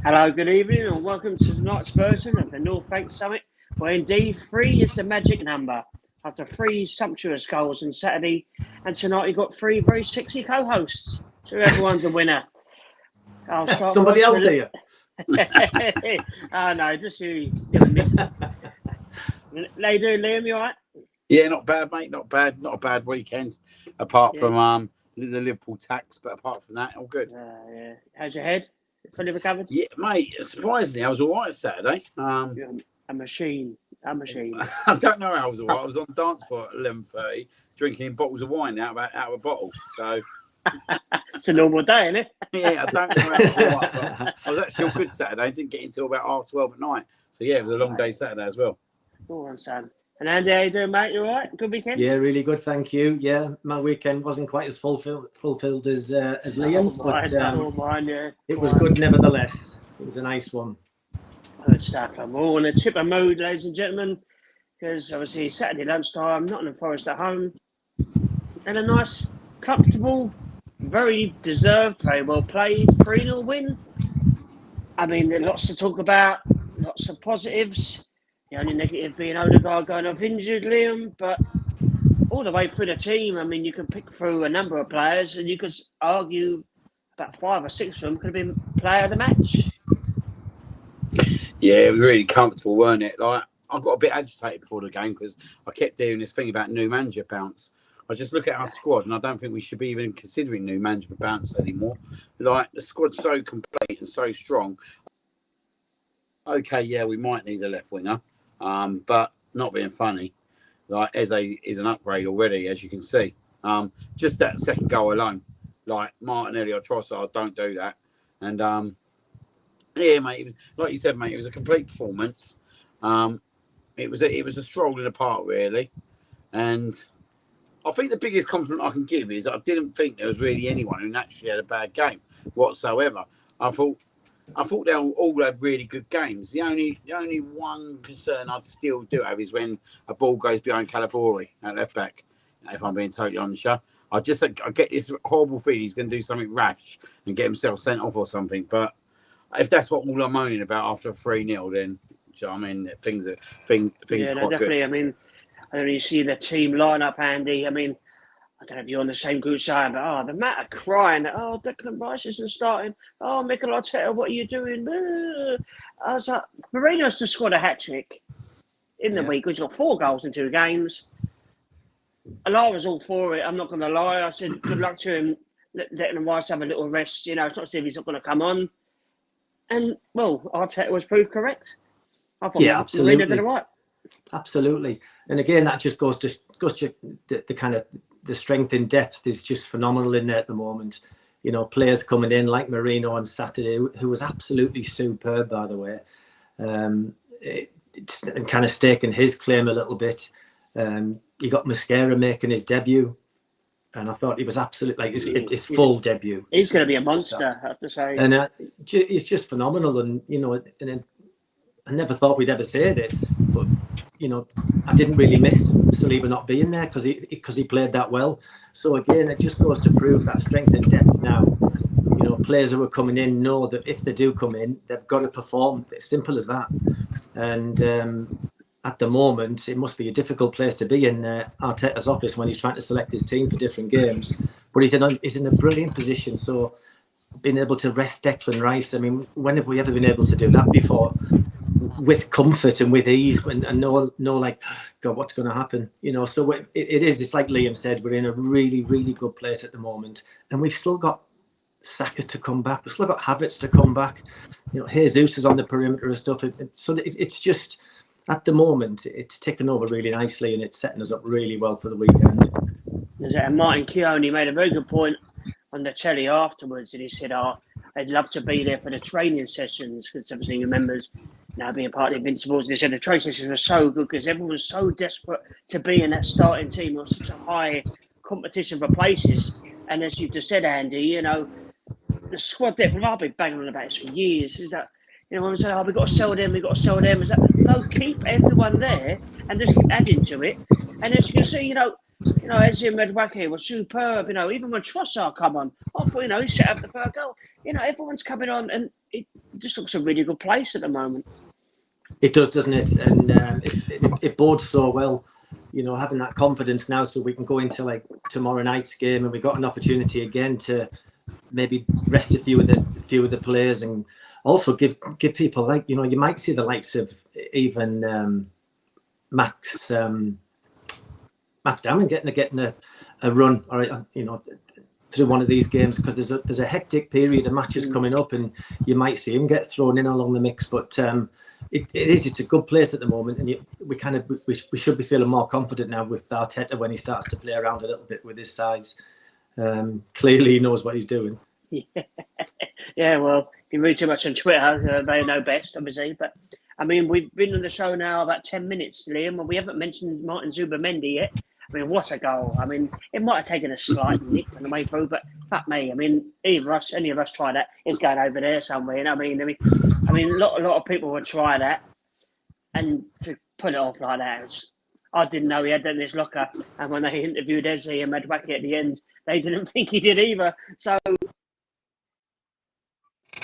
Hello, good evening, and welcome to tonight's version of the North Bank Summit, where indeed 3 is the magic number. After 3 sumptuous goals on Saturday, and tonight you've got 3 very sexy co-hosts, so everyone's a winner. I'll start. Somebody else here. Oh no, just you. How you doing, Liam? You all right? Yeah, not bad, mate. Not bad. Not a bad weekend, apart from the Liverpool tax. But apart from that, all good. Yeah. How's your head? Fully recovered? Yeah, mate. Surprisingly, I was all right Saturday. A machine. I don't know how I was all right. I was on the dance floor at 11:30, drinking bottles of wine out of a bottle. So it's a normal day, isn't it? Yeah, I don't know how I was all right, but I was actually all good Saturday. I didn't get until about 12:30 at night. So yeah, it was a long day Saturday as well. Go on, Sam. And Andy, how you doing, mate? You all right? Good weekend? Yeah, really good, thank you. Yeah, my weekend wasn't quite as fulfilled as Liam, but it was good nevertheless. It was a nice one. Good stuff. We're all in a chipper mood, ladies and gentlemen, because obviously Saturday lunchtime, Nottingham Forest at home, and a nice, comfortable, very deserved, very well played 3-0 win. I mean, there's lots to talk about, lots of positives. The only negative being Odegaard going off injured, Liam, but all the way through the team, I mean, you can pick through a number of players and you could argue about 5 or 6 of them could have been player of the match. Yeah, it was really comfortable, weren't it? Like, I got a bit agitated before the game because I kept hearing this thing about new manager bounce. I just look at our squad and I don't think we should be even considering new manager bounce anymore. Like, the squad's so complete and so strong. Okay, yeah, we might need a left winger. But not being funny, like Eze is an upgrade already, as you can see. Just that second goal alone, like Martinelli or Trossard, don't do that. And yeah, mate, it was, like you said, mate, it was a complete performance. It was a stroll in the park, really. And I think the biggest compliment I can give is I didn't think there was really anyone who naturally had a bad game whatsoever. I thought they all had really good games. The only one concern I'd still do have is when a ball goes behind Calafiori at left back. If I'm being totally honest, I get this horrible feeling he's going to do something rash and get himself sent off or something. But if that's what all I'm moaning about after 3-0, then do you know what I mean? Things are quite definitely good. I mean, you see the team line up, Andy. I mean, I don't know if you're on the same group side, but the matter crying, Declan Rice isn't starting. Mikel Arteta, what are you doing? I was like, Mourinho's just scored a hat-trick in the week. He's got 4 goals in 2 games. And I was all for it. I'm not going to lie. I said, good luck to him, letting Rice have a little rest. You know, it's not as if he's not going to come on. And, well, Arteta was proved correct. I thought absolutely. Mourinho did it right. Absolutely. And again, that just goes to the kind of the strength in depth is just phenomenal in there at the moment. You know, players coming in like Marino on Saturday, who was absolutely superb, by the way. It's kind of staking his claim a little bit. You got Mosquera making his debut, and I thought he was absolutely his full debut. He's going to be a monster, I have to say. And he's just phenomenal. And you know, I never thought we'd ever say this, but you know, I didn't really miss Saliba not being there because he played that well. So again, it just goes to prove that strength and depth now. You know, players who are coming in know that if they do come in, they've got to perform. It's simple as that. And at the moment, it must be a difficult place to be in Arteta's office when he's trying to select his team for different games. But he's in a brilliant position. So being able to rest Declan Rice, I mean, when have we ever been able to do that before? With comfort and with ease and know like, God, what's going to happen? You know, so it's like Liam said, we're in a really, really good place at the moment. And we've still got Saka to come back. We've still got Havertz to come back. You know, Jesus is on the perimeter and stuff. So it's just, at the moment, it's ticking over really nicely and it's setting us up really well for the weekend. And Martin Keown, made a very good point on the telly afterwards. And he said, I'd love to be there for the training sessions because obviously he remembers now being part of the Invincibles. And they said the training sessions were so good because everyone was so desperate to be in that starting team. It was such a high competition for places. And as you just said, Andy, you know, the squad depth, I've been banging on about this for years, is that, you know, when we say, we've got to sell them, is that, no, keep everyone there and just keep adding to it. And as you can see, you know, Ezzy Medwaki was superb. You know, even when Trossard come on, I thought, you know, he set up the third goal. You know, everyone's coming on, and just looks a really good place at the moment. It does, doesn't it? And it bodes so well, you know, having that confidence now, so we can go into like tomorrow night's game, and we got an opportunity again to maybe rest a few of the players, and also give people, like, you know, you might see the likes of even Max Damon getting a run, or you know, through one of these games, because there's a hectic period of matches coming up, and you might see him get thrown in along the mix. But it's a good place at the moment, and we should be feeling more confident now with Arteta when he starts to play around a little bit with his sides. Clearly, he knows what he's doing. Yeah. Well, if you read too much on Twitter, they know best, obviously. But I mean, we've been on the show now about 10 minutes, Liam, and we haven't mentioned Martin Zubi yet. I mean, what a goal! I mean, it might have taken a slight nick on the way through, but fuck me. I mean, any of us try that, it's going over there somewhere. And I mean, a lot of people would try that, and to pull it off like that, I didn't know he had that in his locker. And when they interviewed Eze and Madwaki at the end, they didn't think he did either. So,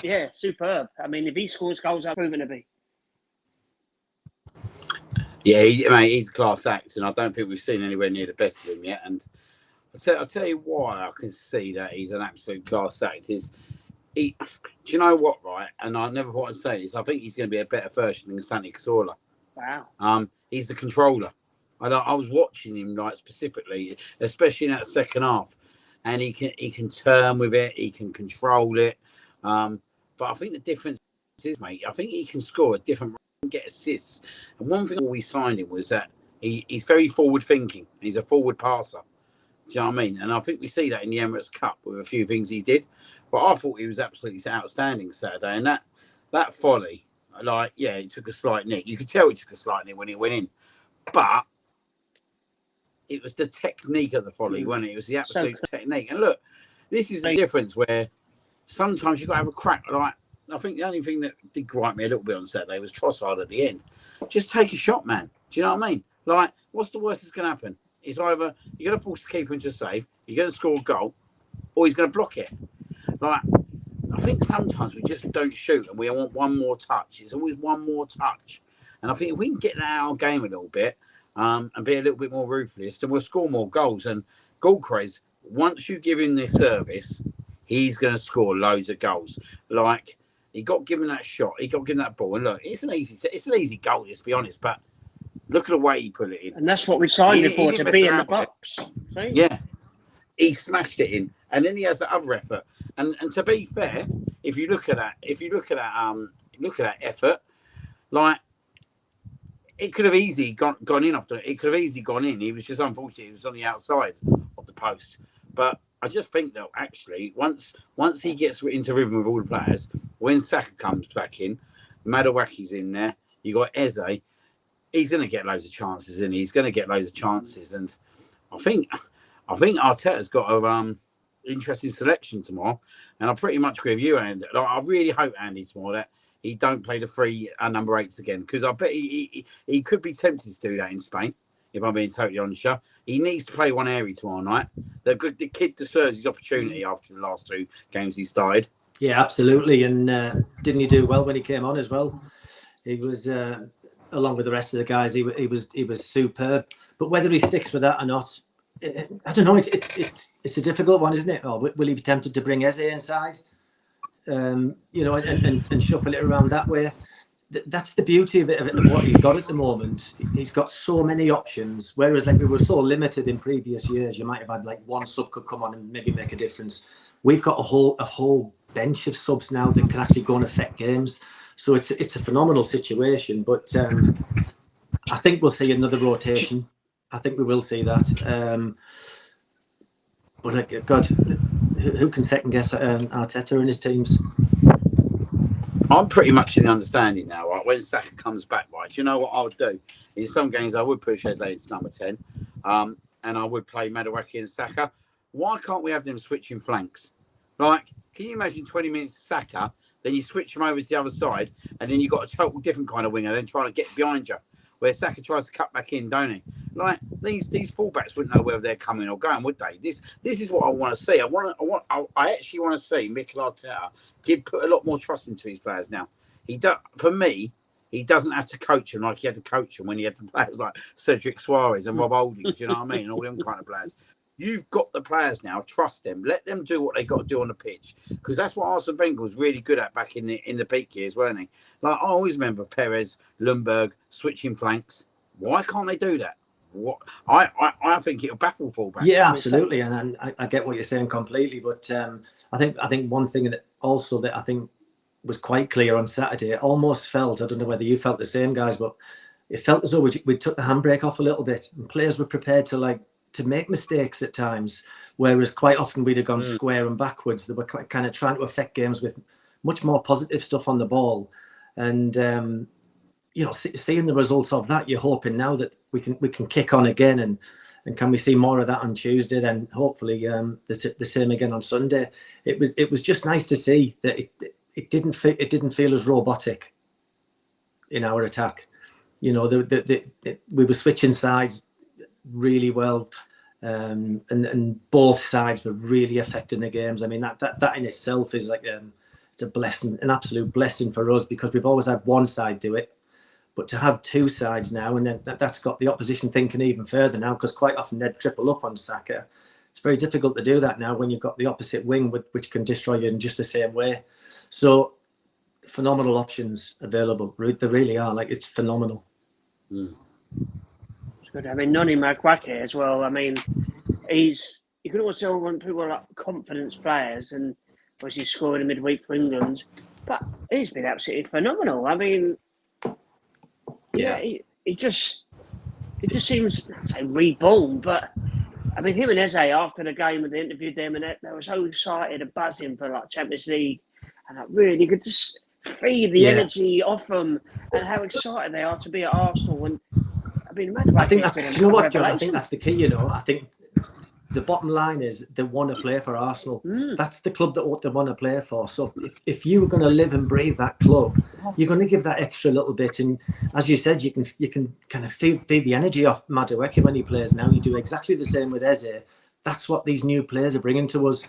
yeah, superb. I mean, if he scores goals, I'm proven to be. Yeah, he's a class act, and I don't think we've seen anywhere near the best of him yet. And I'll tell you why I can see that he's an absolute class act. Do you know what, right? And I never thought I'd say this. I think he's going to be a better version than Santi Cazorla. Wow. He's the controller. I was watching him, like, specifically, especially in that second half, and he can turn with it, he can control it. But I think the difference is, mate, I think he can score a different, get assists. And one thing we signed him was that he's very forward thinking. He's a forward passer. Do you know what I mean? And I think we see that in the Emirates Cup with a few things he did. But I thought he was absolutely outstanding Saturday. And that volley, like, yeah, it took a slight nick. You could tell it took a slight nick when it went in. But it was the technique of the volley, wasn't it? It was the absolute technique. And look, this is the difference where sometimes you've got to have a crack. Like, I think the only thing that did gripe me a little bit on Saturday was Trossard at the end. Just take a shot, man. Do you know what I mean? Like, what's the worst that's going to happen? It's either you're going to force the keeper into a save, you're going to score a goal, or he's going to block it. Like, I think sometimes we just don't shoot, and we want one more touch. It's always one more touch. And I think if we can get that out of our game a little bit, and be a little bit more ruthless, then we'll score more goals. And Goldcrest, once you give him this service, he's going to score loads of goals. Like, he got given that shot, he got given that ball, and look, it's an easy goal, let's be honest. But look at the way he put it in, and that's what we signed him for, to be in the box. See? Yeah, he smashed it in, and then he has the other effort. And to be fair, if you look at that effort, like, it could have easily gone in after. It could have easily gone in. He was just, unfortunately, he was on the outside of the post. But I just think that actually, once he gets into rhythm with all the players, when Saka comes back in, Madawaki's in there, you got Eze, he's going to get loads of chances, and he's going to get loads of chances. And I think Arteta's got a interesting selection tomorrow, and I pretty much agree with you, Andy. Like, I really hope, Andy, tomorrow that he don't play the three number 8s again, because I bet he could be tempted to do that in Spain. If I'm being totally honest, he needs to play one area tomorrow night. The kid deserves his opportunity after the last 2 games he started. Yeah, absolutely. And didn't he do well when he came on as well? He was, along with the rest of the guys, he was superb. But whether he sticks with that or not, I don't know. It's a difficult one, isn't it? Or will he be tempted to bring Eze inside? You know, and shuffle it around that way. That's the beauty of it, of what he's got at the moment. He's got so many options, whereas, like, we were so limited in previous years. You might have had, like, one sub could come on and maybe make a difference. We've got a whole bench of subs now that can actually go and affect games. So it's a phenomenal situation. But I think we'll see another rotation. I think we will see that. But God, who can second guess Arteta and his teams? I'm pretty much in the understanding now, right? When Saka comes back, right? Do you know what I would do? In some games, I would push Eze into number 10, and I would play Madawaki and Saka. Why can't we have them switching flanks? Like, can you imagine 20 minutes Saka, then you switch them over to the other side, and then you've got a total different kind of winger, then trying to get behind you? where Saka tries to cut back in, don't he? Like these fullbacks wouldn't know whether they're coming or going, would they? This is what I want to see. I actually want to see Mikel Arteta put a lot more trust into his players now. For me, he doesn't have to coach them like he had to coach them when he had the players like Cedric Suarez and Rob Holding. Do you know what I mean? All them kind of players. You've got the players now. Trust them. Let them do what they got to do on the pitch, because that's what Arsene Wenger was really good at back in the peak years, weren't he? Like I always remember Perez, Lundberg switching flanks. Why can't they do that? What I think it'll baffle fullbacks. Yeah, absolutely, and I get what you're saying completely. But I think one thing that I think was quite clear on Saturday. It almost felt, I don't know whether you felt the same, guys, but it felt as though we took the handbrake off a little bit, and players were prepared to make mistakes at times, whereas quite often we'd have gone square and backwards. They were kind of trying to affect games with much more positive stuff on the ball, and seeing the results of that, you're hoping now that we can kick on again, and can we see more of that on Tuesday? Then hopefully the same again on Sunday. It was just nice to see that it didn't feel as robotic in our attack. We were switching sides really well, and both sides were really affecting the games. I mean, that in itself is like it's a blessing, an absolute blessing for us, because we've always had one side do it, but to have two sides now, and then that's got the opposition thinking even further now, because quite often they'd triple up on Saka. It's very difficult to do that now when you've got the opposite wing, which can destroy you in just the same way. So phenomenal options available. They really are. Like, it's phenomenal. It's good. I mean, Noni Maguire as well. I mean, you can always tell when people are like confidence players, and obviously scored in midweek for England, but he's been absolutely phenomenal. I mean, it just seems, I'd say reborn, but I mean, him and Eze after the game, and they interviewed them, and they were so excited and buzzing for like Champions League, and I really could just feed the energy off them, and how excited they are to be at Arsenal. And I mean, I think that's, do you know what, John? I think that's the key. I think the bottom line is they want to play for Arsenal. That's the club that they want to play for. So if you were going to live and breathe that club, you're going to give that extra little bit. And as you said, you can kind of feed the energy off Madueke when he plays now. You do exactly the same with Eze. That's what these new players are bringing to us.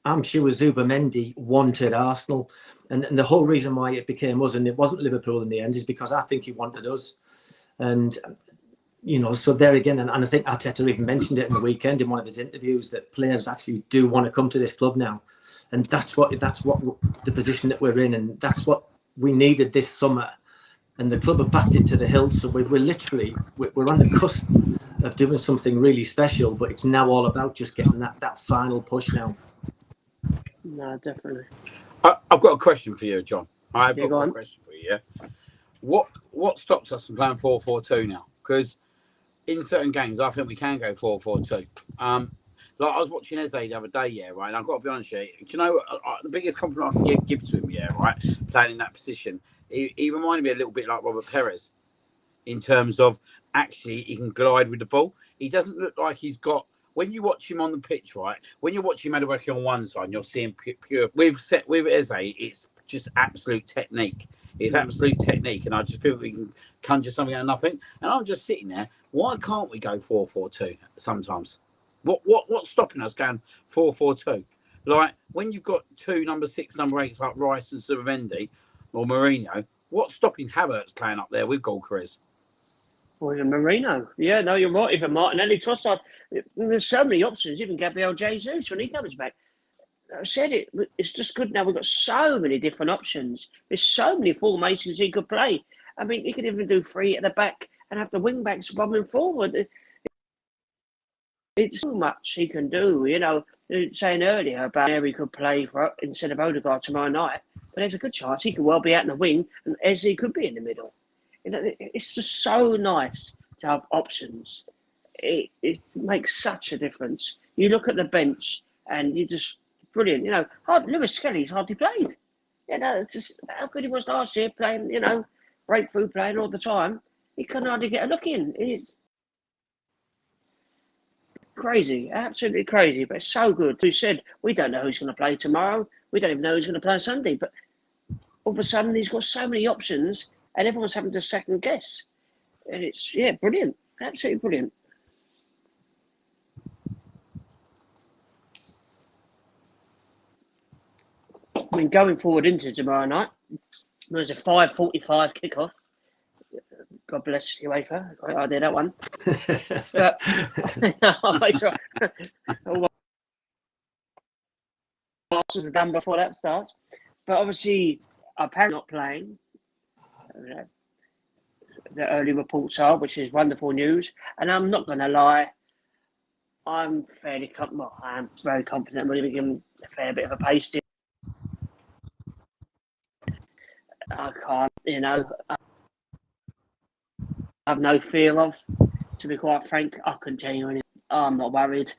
I'm sure Zubi wanted Arsenal, and the whole reason why it became us and it wasn't Liverpool in the end is because I think he wanted us. And so there again, and I think Arteta even mentioned it in the weekend in one of his interviews, that players actually do want to come to this club now, and that's what the position that we're in, and that's what we needed this summer, and the club have backed it to the hilt. So we're on the cusp of doing something really special, but it's now all about just getting that final push now. No, definitely. I've got a question for you, John. I've got a question for you. Yeah? What stops us from playing 4-4-2 now? Because in certain games, I think we can go 4-4-2. Like I was watching Eze the other day, right? And I've got to be honest with you. Do you know the biggest compliment I can give to him, right? Playing in that position, he reminded me a little bit like Robert Perez, in terms of actually he can glide with the ball. He doesn't look like he's got. When you watch him on the pitch, right? When you're watching Madueke on one side, and you're seeing pure. With Eze, it's just absolute technique. It's absolute technique, and I just feel we can conjure something out of nothing. And I'm just sitting there. Why can't we go 4-4-2 sometimes? What's stopping us going 4-4-2? Like when you've got two number 6, number 8s like Rice and Zubi or Mourinho, what's stopping Havertz playing up there with Gyökeres? Or even Marino. Yeah, no, you're right. Even Martinelli, Trossard. There's so many options. Even Gabriel Jesus when he comes back. I said it. It's just good now. We've got so many different options. There's so many formations he could play. I mean, he could even do 3 at the back and have the wing backs bombing forward. It's so much he can do. Saying earlier about how he could play instead of Odegaard tomorrow night, but there's a good chance he could well be out in the wing and Eze could be in the middle. It's just so nice to have options. It makes such a difference. You look at the bench and you just brilliant. Lewis Skelly's hardly played. It's just how good he was last year playing. Breakthrough playing all the time. He can hardly get a look in. It's crazy, absolutely crazy. But it's so good. We said we don't know who's going to play tomorrow. We don't even know who's going to play Sunday. But all of a sudden, he's got so many options. And everyone's having to second guess. And it's brilliant, absolutely brilliant. I mean, going forward into tomorrow night, there's a 5:45 kickoff. God bless UEFA. Great idea, that one. But I'll make sure all are done before that starts. But obviously, apparently not playing. The early reports are, which is wonderful news. And I'm not going to lie, I'm very confident we're going to give him a fair bit of a pace. I can't, I have no fear of. To be quite frank, I couldn't tell you anything. I'm not worried.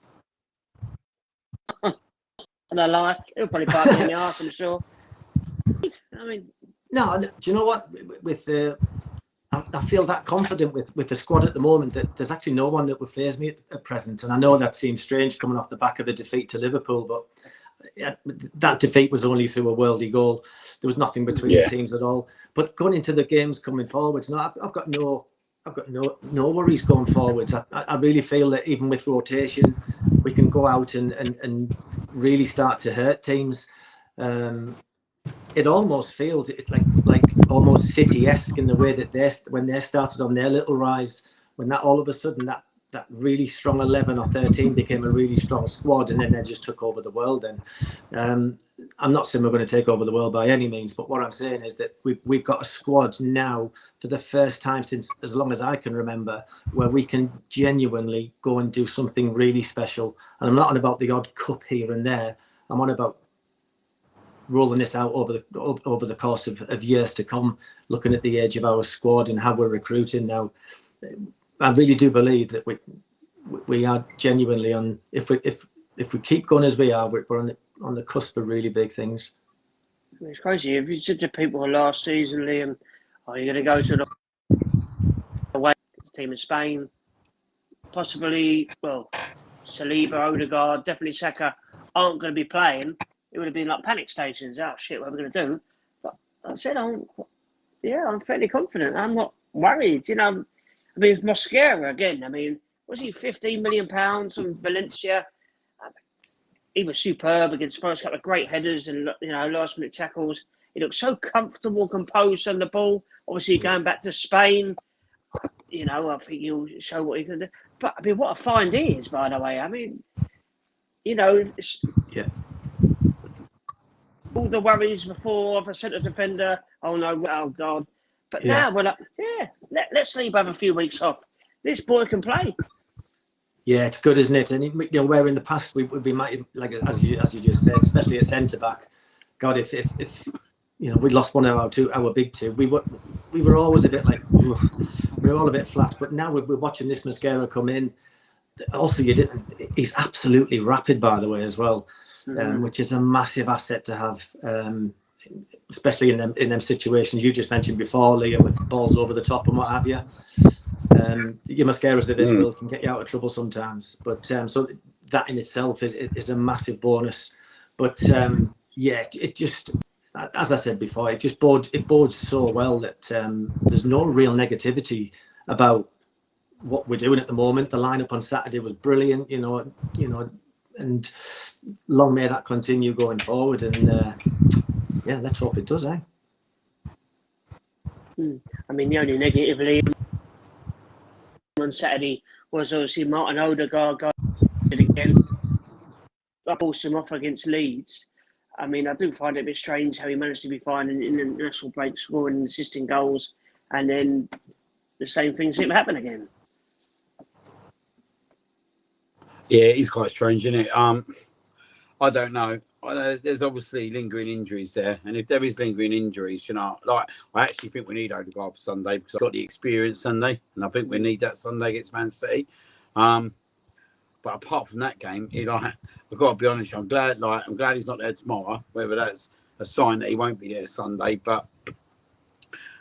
And I lie, it'll probably bite me in the arse, I'm sure. I mean, no, do you know what? I feel that confident with the squad at the moment that there's actually no one that would faze me at present. And I know that seems strange coming off the back of a defeat to Liverpool, but that defeat was only through a worldie goal. There was nothing between the teams at all. But going into the games coming forwards, no, I've got no worries going forwards. I really feel that even with rotation, we can go out and really start to hurt teams. It almost feels like almost City-esque in the way that when they started on their little rise, when that all of a sudden that really strong 11 or 13 became a really strong squad, and then they just took over the world. And I'm not saying we're going to take over the world by any means, but what I'm saying is that we've got a squad now for the first time since as long as I can remember, where we can genuinely go and do something really special. And I'm not on about the odd cup here and there. I'm on about rolling this out over the course of years to come, looking at the age of our squad and how we're recruiting now. I really do believe that we are genuinely on. If we keep going as we are, we're on the cusp of really big things. It's crazy. If you said to people last season, Liam, are you going to go to the away team in Spain? Possibly. Well, Saliba, Odegaard, definitely Saka aren't going to be playing. It would have been like panic stations. Oh shit, what are we going to do? But I said, I'm fairly confident. I'm not worried. I mean, Mosquera again. I mean, was he £15 million from Valencia? He was superb against Forest. Got great headers and last minute tackles. He looked so comfortable, composed on the ball. Obviously, going back to Spain, I think he'll show what he can do. But I mean, what a find he is, by the way. I mean, all the worries before of a centre defender. Oh no! Oh God! But now we're like, let's leave have a few weeks off. This boy can play. Yeah, it's good, isn't it? And where in the past we might, like as you just said, especially at centre back. God, if we lost one of our big two, we were always a bit like we were all a bit flat. But now we're watching this Mosquera come in. Also, he's absolutely rapid, by the way, as well, which is a massive asset to have. Especially in them situations you just mentioned before, Liam, with balls over the top and what have you. Your Mascaras of this world can get you out of trouble sometimes, but so that in itself is a massive bonus. But it just, as I said before, it bodes so well that there's no real negativity about what we're doing at the moment. The lineup on Saturday was brilliant, and long may that continue going forward. And let's hope it does, eh? I mean, the only negatively on Saturday was obviously Martin Odegaard got it again. I forced him off against Leeds. I mean, I do find it a bit strange how he managed to be fine in the national break, scoring and assisting goals, and then the same thing seemed to happen again. Yeah, it is quite strange, isn't it? I don't know. There's obviously lingering injuries there, and if there is lingering injuries, I actually think we need Odegaard for Sunday because I've got the experience Sunday, and I think we need that Sunday against Man City. But apart from that game, I've got to be honest. I'm glad he's not there tomorrow. Whether that's a sign that he won't be there Sunday, but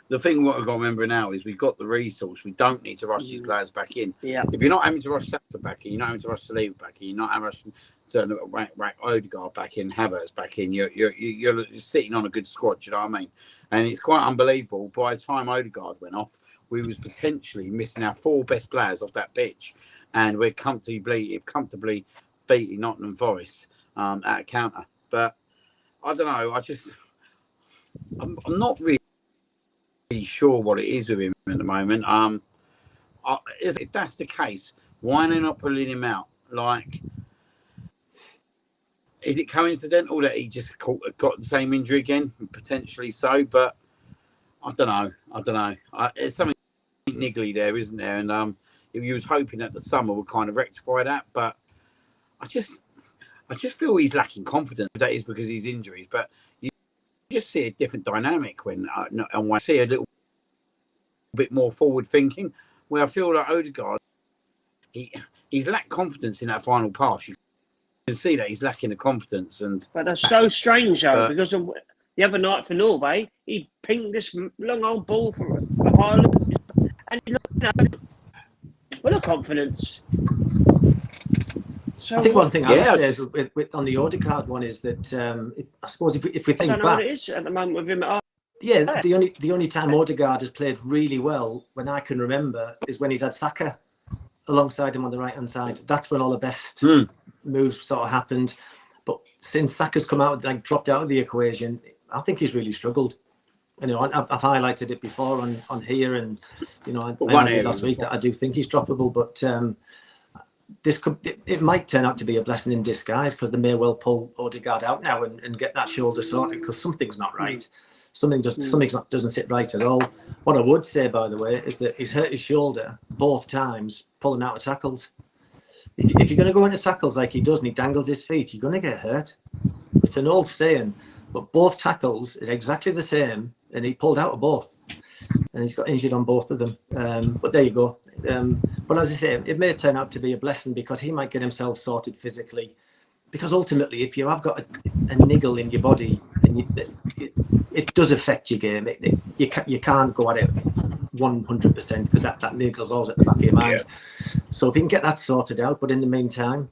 the thing what we've got to remember now is we've got the resource. We don't need to rush these players back in. Yeah. If you're not having to rush Saka back in, you're not having to rush Saliba back in, you're not having to rack Odegaard back in, Havertz back in. You're sitting on a good squad. Do you know what I mean? And it's quite unbelievable. By the time Odegaard went off, we was potentially missing our 4 best players off that pitch, and we're comfortably beating Nottingham Forest at a counter. But I don't know. I'm not really sure what it is with him at the moment. If that's the case, why are they not pulling him out? Like, is it coincidental that he just got the same injury again? Potentially so, but I don't know. There's something niggly there, isn't there? And if you was hoping that the summer would kind of rectify that, but I just feel he's lacking confidence. That is because of his injuries, but you just see a different dynamic when I see a little bit more forward thinking. Where I feel like Odegaard, he's lacked confidence in that final pass. You can see that he's lacking the confidence, but that's so strange though, because of the other night for Norway, he pinged this long old ball from Ireland, and he looked, full of confidence. So I think one thing I would say is on the Odegaard one is that I suppose if we think I don't know back, what it is at the moment with him. Yeah, the only time Odegaard has played really well, when I can remember, is when he's had Saka alongside him on the right hand side. That's when all the best moves sort of happened. But since Saka's come out, like dropped out of the equation, I think he's really struggled. You know, I've highlighted it before on here, and you know, I highlighted last week that I do think he's droppable. But it might turn out to be a blessing in disguise, because they may well pull Odegaard out now and get that shoulder sorted, because something's not right. Something doesn't sit right at all. What I would say, by the way, is that he's hurt his shoulder both times pulling out of tackles. If you're going to go into tackles like he does and he dangles his feet, you're going to get hurt. It's an old saying, but both tackles are exactly the same, and he pulled out of both, and he's got injured on both of them. But there you go. But as I say, it may turn out to be a blessing, because he might get himself sorted physically. Because ultimately, if you have got a niggle in your body, and it does affect your game. You can't go at it 100%, because that niggle's always at the back of your mind. Yeah. So if we can get that sorted out, but in the meantime,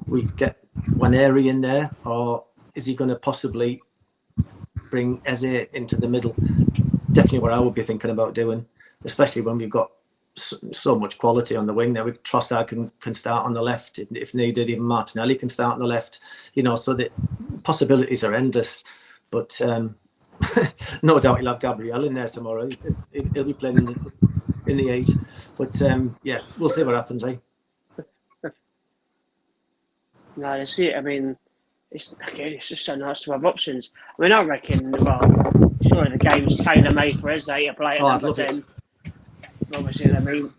we get Waneri in there, or is he going to possibly bring Eze into the middle? Definitely what I would be thinking about doing, especially when we've got so much quality on the wing there. Trossard can start on the left if needed. Even Martinelli can start on the left. You know, so the possibilities are endless. But no doubt he'll have Gabriel in there tomorrow. He'll be playing in the 8. But yeah, we'll see what happens, eh? No, that's it. I mean, it's just so nice to have options. I mean, I reckon, well, sure, the game's tailor-made for Eze to play at number 10. Obviously, I mean,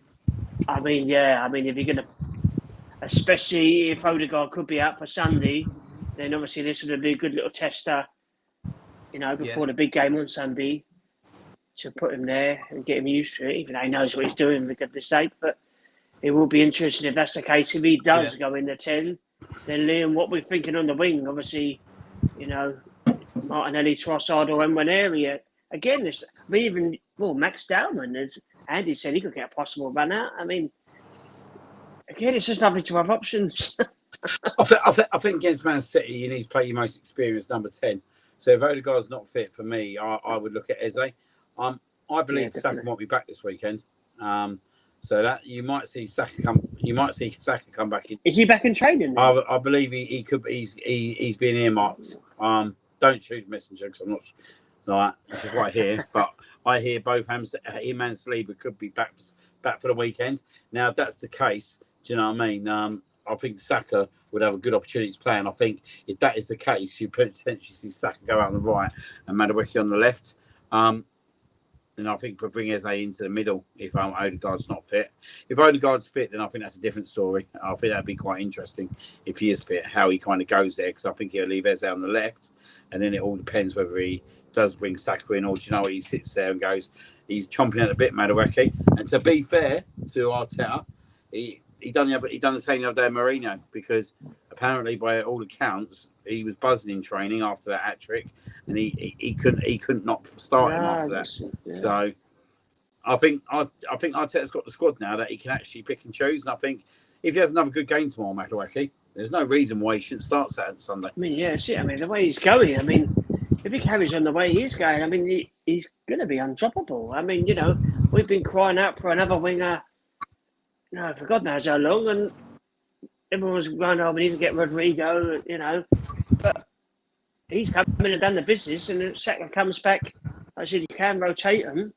if you're gonna, especially if Odegaard could be out for Sunday, then obviously this would be a good little tester, you know, before the big game on Sunday, to put him there and get him used to it. Even though he knows what he's doing, for goodness sake. But it will be interesting if that's the case. If he does go in the 10, then Liam, what we're thinking on the wing, obviously, you know, Martinelli, Trossard, or Waneri. Again, Max Dowman, as Andy said, he could get a possible run out. I mean, again, it's just lovely to have options. I think against Man City, you need to play your most experienced number 10. So if Odegaard's not fit for me, I would look at Eze. I believe Saka might be back this weekend. So that you might see Saka come. You might see Saka come back in. Is he back in training? I believe he could. He's been earmarked. Don't shoot messenger, because I'm not. Like, this is what I hear, but I hear both him and Saliba could be back for the weekend. Now, if that's the case, do you know what I mean? I think Saka would have a good opportunity to play, and I think if that is the case, you potentially see Saka go out on the right and Madueke on the left. And I think bring Eze into the middle if Odegaard's not fit. If Odegaard's fit, then I think that's a different story. I think that'd be quite interesting if he is fit, how he kind of goes there, because I think he'll leave Eze on the left, and then it all depends whether he does bring Saka in, or do you know what, he sits there and goes, he's chomping at the bit, Madueke. And to be fair to Arteta, he he done the same the other day at Marino, because apparently by all accounts he was buzzing in training after that hat trick, and he couldn't not start him after that. So I think Arteta's got the squad now that he can actually pick and choose, and I think if he has another good game tomorrow, Madueke, there's no reason why he shouldn't start Saturday Sunday. I mean, yeah, see, I mean, the way he's going, I mean, if he carries on the way he's going, I mean, he's going to be undroppable. I mean, you know, we've been crying out for another winger, you know, for God knows how long, and everyone was going, oh, we need to get Rodrigo, you know, but he's coming and done the business, and if Saka comes back, I said, you can rotate him.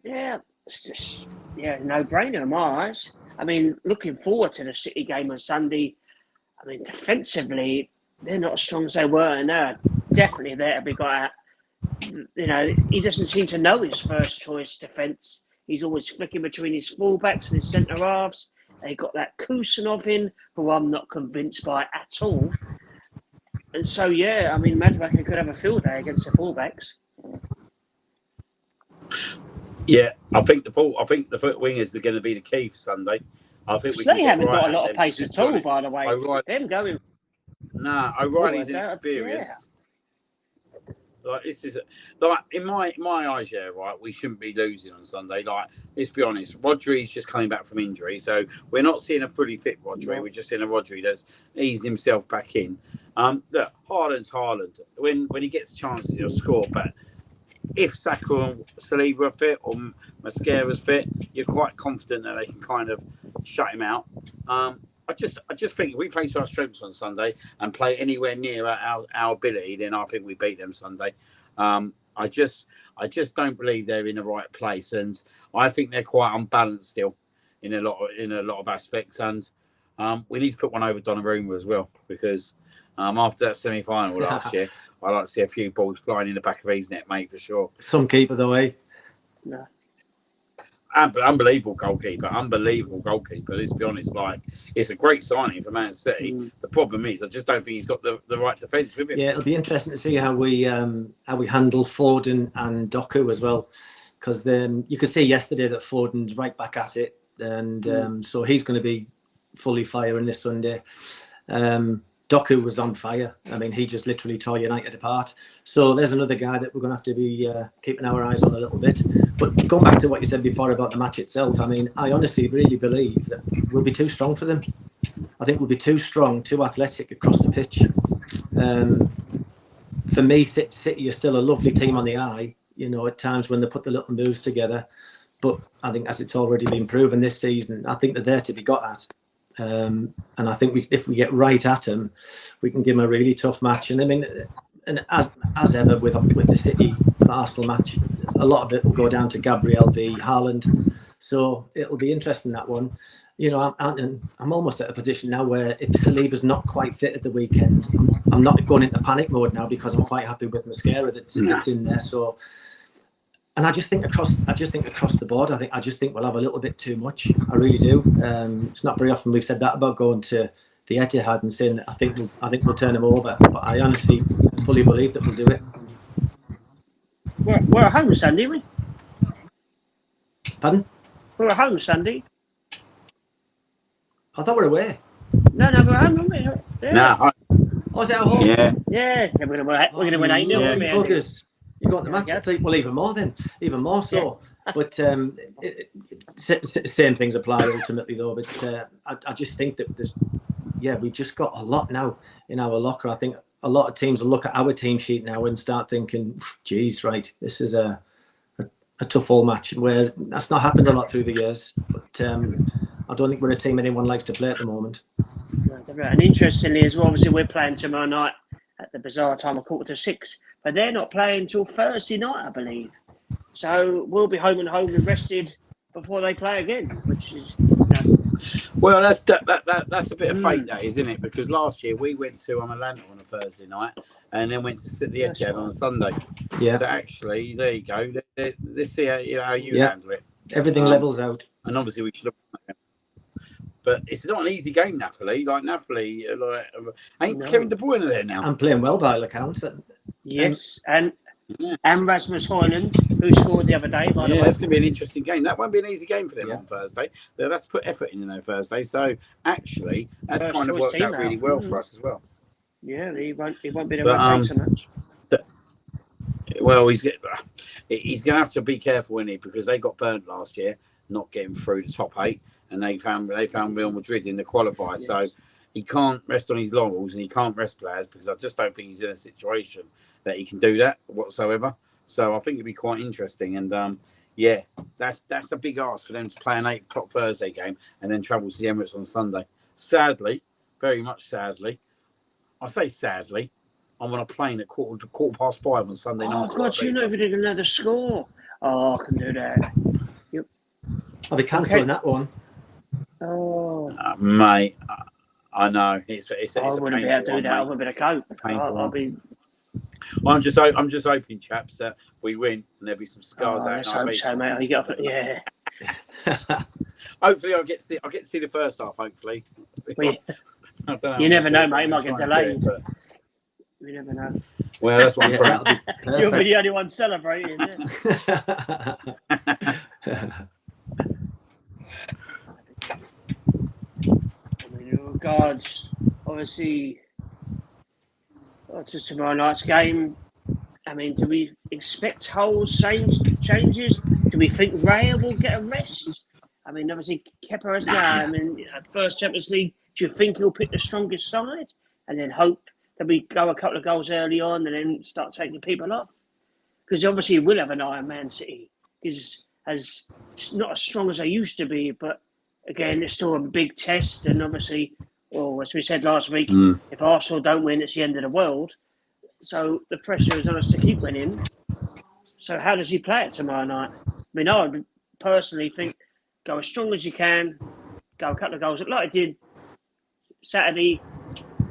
Yeah, it's just, no-brainer in my eyes. I mean, looking forward to the City game on Sunday. I mean, defensively, they're not as strong as they were, and they're definitely there to be got at. You know, he doesn't seem to know his first choice defence. He's always flicking between his fullbacks and his centre halves. They got that Kusanov in, who I'm not convinced by at all. And so, yeah, I mean, Madueke could have a field day against the fullbacks. Yeah, I think the foot wingers are going to be the key for Sunday. I think they haven't got a lot of pace at all, by the way. Them going. Nah, O'Reilly's inexperienced. Yeah. Like this is like in my eyes, yeah, right. We shouldn't be losing on Sunday. Like, let's be honest, Rodri's just coming back from injury, so we're not seeing a fully fit Rodri. No. We're just seeing a Rodri that's eased himself back in. Look, Haaland's Haaland. When he gets chances, he'll score, but if Saka and Saliba are fit or Mascara's fit, you're quite confident that they can kind of shut him out. I just think if we play to our strengths on Sunday and play anywhere near our ability, then I think we beat them Sunday. I just don't believe they're in the right place, and I think they're quite unbalanced still in a lot of aspects. And we need to put one over Donnarumma as well, because after that semi-final last year, I like to see a few balls flying in the back of his net, mate, for sure. Some keeper though, eh? No. Unbelievable goalkeeper. Let's be honest, like, it's a great signing for Man City. The problem is, I just don't think he's got the right defence with him. Yeah, it'll be interesting to see how we handle Foden and Doku as well, because you could see yesterday that Foden's right back at it, and so he's going to be fully firing this Sunday. Doku was on fire. I mean, he just literally tore United apart. So there's another guy that we're going to have to be keeping our eyes on a little bit. But going back to what you said before about the match itself, I mean, I honestly really believe that we'll be too strong for them. I think we'll be too strong, too athletic across the pitch. For me, City are still a lovely team on the eye, you know, at times when they put the little moves together. But I think, as it's already been proven this season, I think they're there to be got at. And I think if we get right at them, we can give them a really tough match. And I mean, and as ever with the City Arsenal match, a lot of it will go down to Gabriel v Haaland. So it'll be interesting, that one. You know, I'm almost at a position now where if Saliba's not quite fit at the weekend, I'm not going into panic mode now, because I'm quite happy with Mascara that's in there. So. And I just think across the board, I just think we'll have a little bit too much. I really do. It's not very often we've said that about going to the Etihad and saying I think we'll turn them over. But I honestly fully believe that we'll do it. We're at home Sunday, we? Pardon? We're at home Sunday. I thought we're away. No, we're at home, aren't we? Yeah. No. Oh, is it at home? Yeah. Yeah, we're going to win 8-0. Yeah, buggers. You got the match. I'd say, well, even more so. Yeah. But same things apply ultimately, though. But I just think that we've just got a lot now in our locker. I think a lot of teams will look at our team sheet now and start thinking, geez, right, this is a tough all match, where that's not happened a lot through the years. But I don't think we're a team anyone likes to play at the moment. And interestingly as well, obviously we're playing tomorrow night at the bizarre time of 5:45, but they're not playing until Thursday night, I believe. So we'll be home and rested before they play again, which is. Well, that's a bit of fate, that, isn't it? Because last year we went to Atlanta on a Thursday night, and then went to the Etihad on a Sunday. Yeah. So actually, there you go. Let's see how you handle it. Everything levels out, and obviously we should look. But it's not an easy game, Napoli. Ain't Kevin De Bruyne there now? I'm playing well by all accounts. Yes, and and Rasmus Højlund, who scored the other day, by the way. That's going to be an interesting game. That won't be an easy game for them Yeah. on Thursday. They'll have to put effort in there Thursday. So actually, that's First kind of choice worked team out really out. well for us as well. Yeah, he won't be the But, rotate so much. Well, he's going to have to be careful, isn't he? Because they got burnt last year, not getting through the top 8, and they found Real Madrid in the qualifier. Yes. So he can't rest on his laurels, and he can't rest players because I just don't think he's in a situation that he can do that whatsoever. So I think it'd be quite interesting, and yeah, that's a big ask for them to play an 8 o'clock Thursday game and then travel to the Emirates on Sunday. Sadly, very much sadly, I say sadly, I'm on a plane at quarter past 5 on Sunday night. Oh, God, you never did another score. Oh, I can do that. I'll be cancelling that one. Oh, mate, I know. It's I wouldn't be able to do that. I wouldn't be able to cope. I'll be... I'm just hoping, chaps, that we win and there'll be some cigars out. Let's hope so, mate. You get off it. Yeah. Hopefully, I'll get to see the first half. Hopefully, Well, I don't know you never know, mate. It I'm might get trying to delayed. do it, but- You never know. Well, that's what I'm That'll praying. be You'll be perfect. the only one celebrating. I mean, regards, obviously, to tomorrow night's game. I mean, do we expect whole changes? Do we think Raya will get a rest? I mean, obviously, Kepa has now. I mean, first Champions League, do you think he'll pick the strongest side and then hope that we go a couple of goals early on and then start taking people off? Because obviously, he will have an eye on Man City. He's not as strong as they used to be, but again, it's still a big test. And obviously, well, as we said last week, if Arsenal don't win, it's the end of the world. So the pressure is on us to keep winning. So how does he play it tomorrow night? I mean, I would personally think go as strong as you can, go a couple of goals like I did Saturday,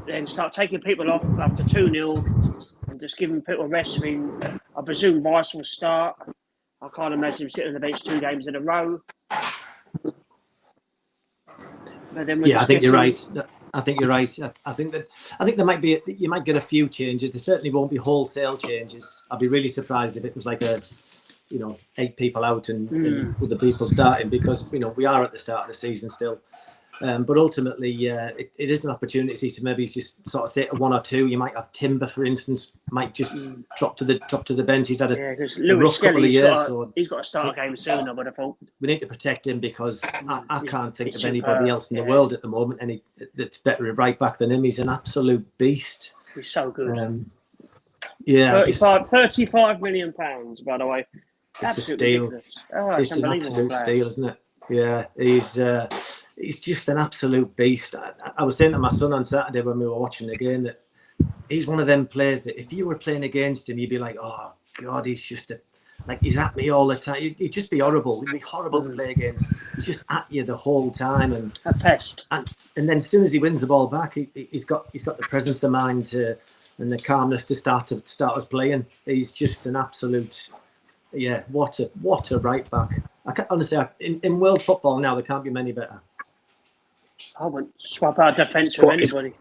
then start taking people off after 2-0 and just giving people a rest. I mean, I presume Rice will start. I can't imagine him sitting on the bench 2 games in a row. Yeah, I think you're right. I think you're right. I think there might be you might get a few changes. There certainly won't be wholesale changes. I'd be really surprised if it was like 8 people out and other people starting, because we are at the start of the season still. But ultimately, it is an opportunity to maybe just sort of say 1 or 2. You might have Timber, for instance, might just drop to the bench. He's had a rough couple of years. He's got to start a game soon, I would have thought. We need to protect him because I can't think of anybody else in the world at the moment that's better at right back than him. He's an absolute beast. He's so good. 35 million pounds, by the way. It's a steal. It's an absolute steal, isn't it? Yeah, he's just an absolute beast. I was saying to my son on Saturday when we were watching the game that he's one of them players that if you were playing against him, you'd be like, oh God, he's just he's at me all the time. He'd just be horrible. He'd be horrible to play against. He's just at you the whole time, and a pest. And then as soon as he wins the ball back, he's got the presence of mind and the calmness to start us playing. He's just an absolute, what a right back. I can't, honestly, in world football now, there can't be many better. I wouldn't swap our defence with anybody.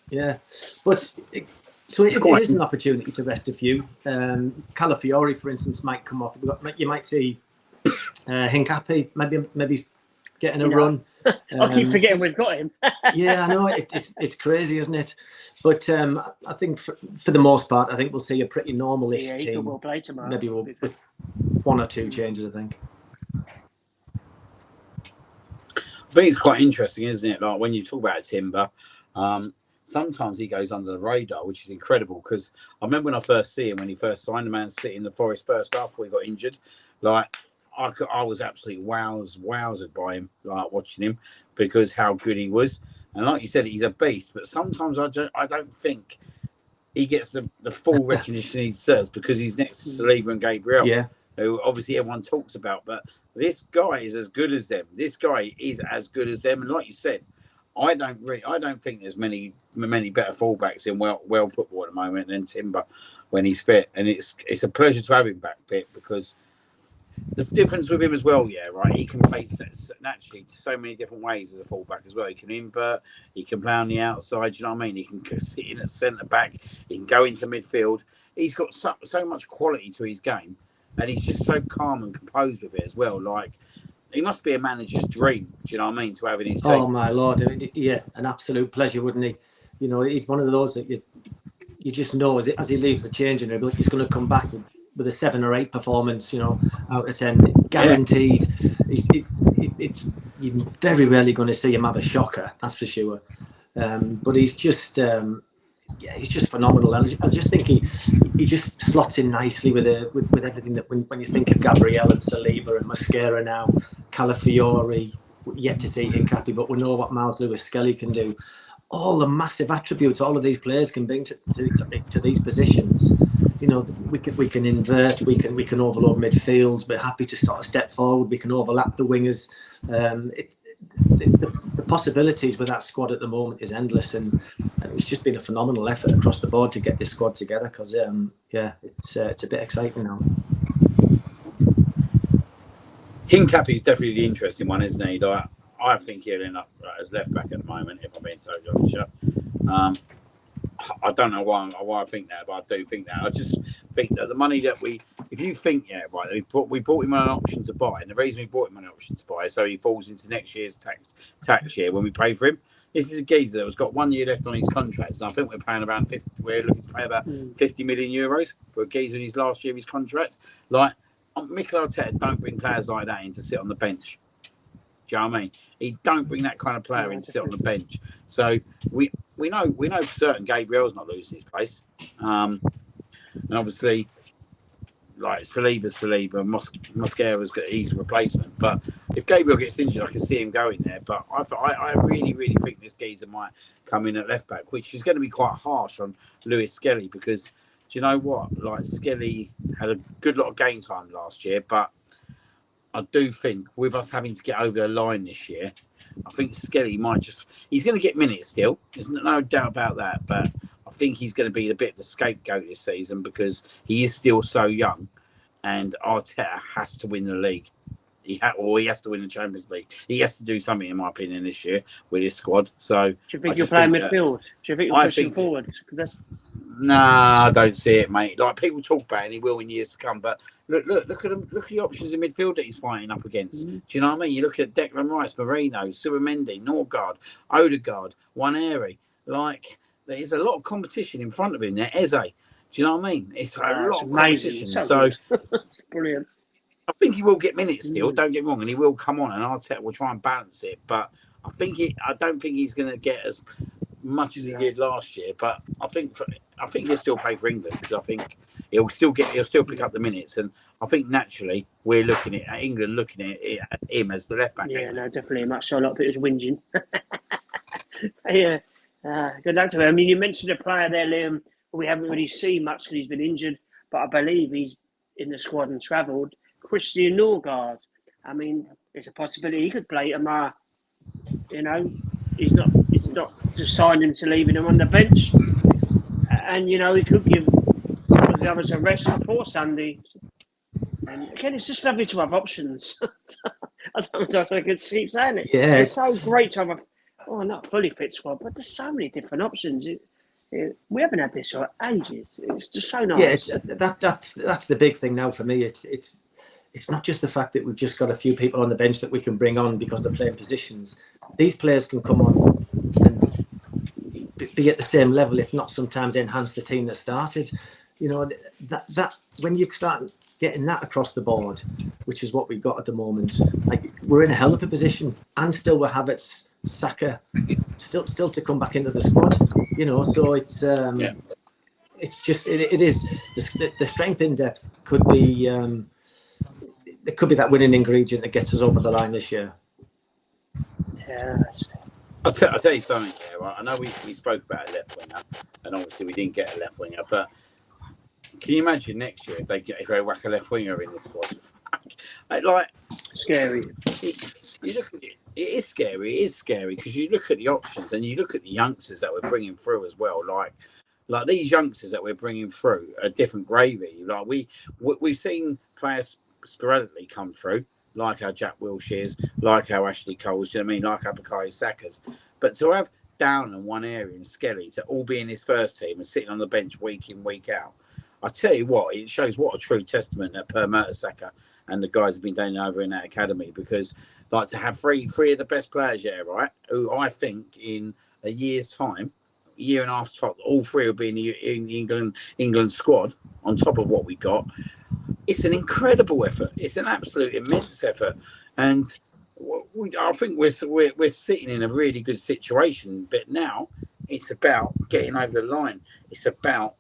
Yeah, but it is an opportunity to rest a few. Calafiori, for instance, might come off. You might see Hincapi maybe getting a run. I keep forgetting we've got him. Yeah, I know it's crazy, isn't it? But I think for the most part, I think we'll see a pretty normal-ish team. Will play tomorrow. Maybe with 1 or 2 changes, I think. I think it's quite interesting, isn't it? Like when you talk about Timber, sometimes he goes under the radar, which is incredible. Because I remember when I first see him when he first signed the Man City in the Forest first half before he got injured. Like I was absolutely wowed by him, like watching him, because how good he was. And like you said, he's a beast. But sometimes I don't think he gets the full recognition he deserves because he's next to Saliba and Gabriel. Yeah. Who obviously everyone talks about, but this guy is as good as them. This guy is as good as them, and like you said, I don't think there's many better fullbacks in world football at the moment than Timber when he's fit, and it's a pleasure to have him back fit because the difference with him as well, he can play naturally to so many different ways as a fullback as well. He can invert, he can play on the outside. You know what I mean? He can sit in at centre back, he can go into midfield. he's got so much quality to his game, and he's just so calm and composed with it as well. Like, he must be a manager's dream. Do you know what I mean? To have in his team. Oh my lord! I mean, yeah, an absolute pleasure, wouldn't he? You know, he's one of those that you just know as he leaves the changing room, he's going to come back with a 7 or 8 performance, you know, out of 10, guaranteed. Yeah. You're very rarely going to see him have a shocker, that's for sure. But he's just, he's just phenomenal. And I just think he just slots in nicely with everything that when you think of Gabriel and Saliba and Mosquera now, Calafiori, yet to see Hincapie, but we know what Miles Lewis-Skelly can do. All the massive attributes all of these players can bring to these positions. You know, we can invert, we can overload midfields. We're happy to sort of step forward. We can overlap the wingers. The possibilities with that squad at the moment is endless, and it's just been a phenomenal effort across the board to get this squad together. Because it's a bit exciting now. Hincapie is definitely the interesting one, isn't he? Like, I think he'll end up as left back at the moment, if I'm being totally honest. I don't know why I think that, but I do think that. I just think that the money that if you think, we brought him on an option to buy, and the reason we brought him on an option to buy is so he falls into next year's tax year when we pay for him. This is a geezer that has got 1 year left on his contract, and I think we're paying around 50. We're looking to pay about 50 million euros for a geezer in his last year of his contract. Like, Mikel Arteta don't bring players like that in to sit on the bench. Do you know what I mean? He don't bring that kind of player in to sit on the bench. So we know for certain Gabriel's not losing his place. And obviously, like Saliba, Mosquera's got his replacement. But if Gabriel gets injured, I can see him going there. But I really, really think this geezer might come in at left back, which is going to be quite harsh on Lewis-Skelly, because do you know what? Like, Skelly had a good lot of game time last year, but I do think with us having to get over the line this year, I think Skelly he's going to get minutes still. There's no doubt about that. But I think he's going to be a bit of the scapegoat this season because he is still so young, and Arteta has to win the league. He has to win the Champions League. He has to do something, in my opinion, this year with his squad. So, do you think you're playing midfield? Do you think you're pushing forward? Nah, I don't see it, mate. Like, people talk about it, and he will in years to come. But look at him. Look at the options in midfield that he's fighting up against. Do you know what I mean? You look at Declan Rice, Marino, Subamendi, Norgard, Odegaard, Waneri. Like, there's a lot of competition in front of him there. Eze. Do you know what I mean? It's a lot of competition. So it's brilliant. I think he will get minutes still. Don't get me wrong, and he will come on, and Arteta will try and balance it. But I don't think he's going to get as much as he did last year. But I think he'll still play for England, because I think he'll still pick up the minutes. And I think naturally we're looking at England looking at him as the left back. Yeah, no, definitely much so. A lot of people whinging. Yeah, good luck to him. I mean, you mentioned a player there, Liam, we haven't really seen much because he's been injured, but I believe he's in the squad and travelled. Christian Norgard. I mean, it's a possibility he could play tomorrow. You know, it's not just signing to leaving him on the bench. And, you know, he could give the others a rest before Sunday. And again, it's just lovely to have options. I don't know if I can keep saying it. Yeah. It's so great to have not fully fit squad, but there's so many different options. We haven't had this for ages. It's just so nice. Yeah, that's the big thing now for me. It's not just the fact that we've just got a few people on the bench that we can bring on because they're playing positions. These players can come on and be at the same level, if not sometimes enhance the team that started. You know, that when you start getting that across the board, which is what we've got at the moment, like, we're in a hell of a position, and still we have Saka still to come back into the squad. You know, so it's just it is the strength in depth could be. It could be that winning ingredient that gets us over the line this year. Yeah. I'll tell you something here. Right? I know we spoke about a left winger, and obviously we didn't get a left winger. But can you imagine next year if they whack a left winger in the squad? Like, scary. You look at it. It is scary. It is scary because you look at the options and you look at the youngsters that we're bringing through as well. Like these youngsters that we're bringing through are different gravy. Like we've seen players sporadically come through, like our Jack Wilshere's, like our Ashley Cole's, do you know what I mean? Like our Bukayo Saka's. But to have Down and Waneri and Skelly to all be in his first team and sitting on the bench week in, week out, I tell you what, it shows what a true testament that Per Mertesacker and the guys have been doing over in that academy, because like to have three of the best players here, right? Who I think in a year's time, year and a half's top, all three will be in the England squad on top of what we got. It's an incredible effort. It's an absolute immense effort, and I think we're sitting in a really good situation. But now it's about getting over the line. It's about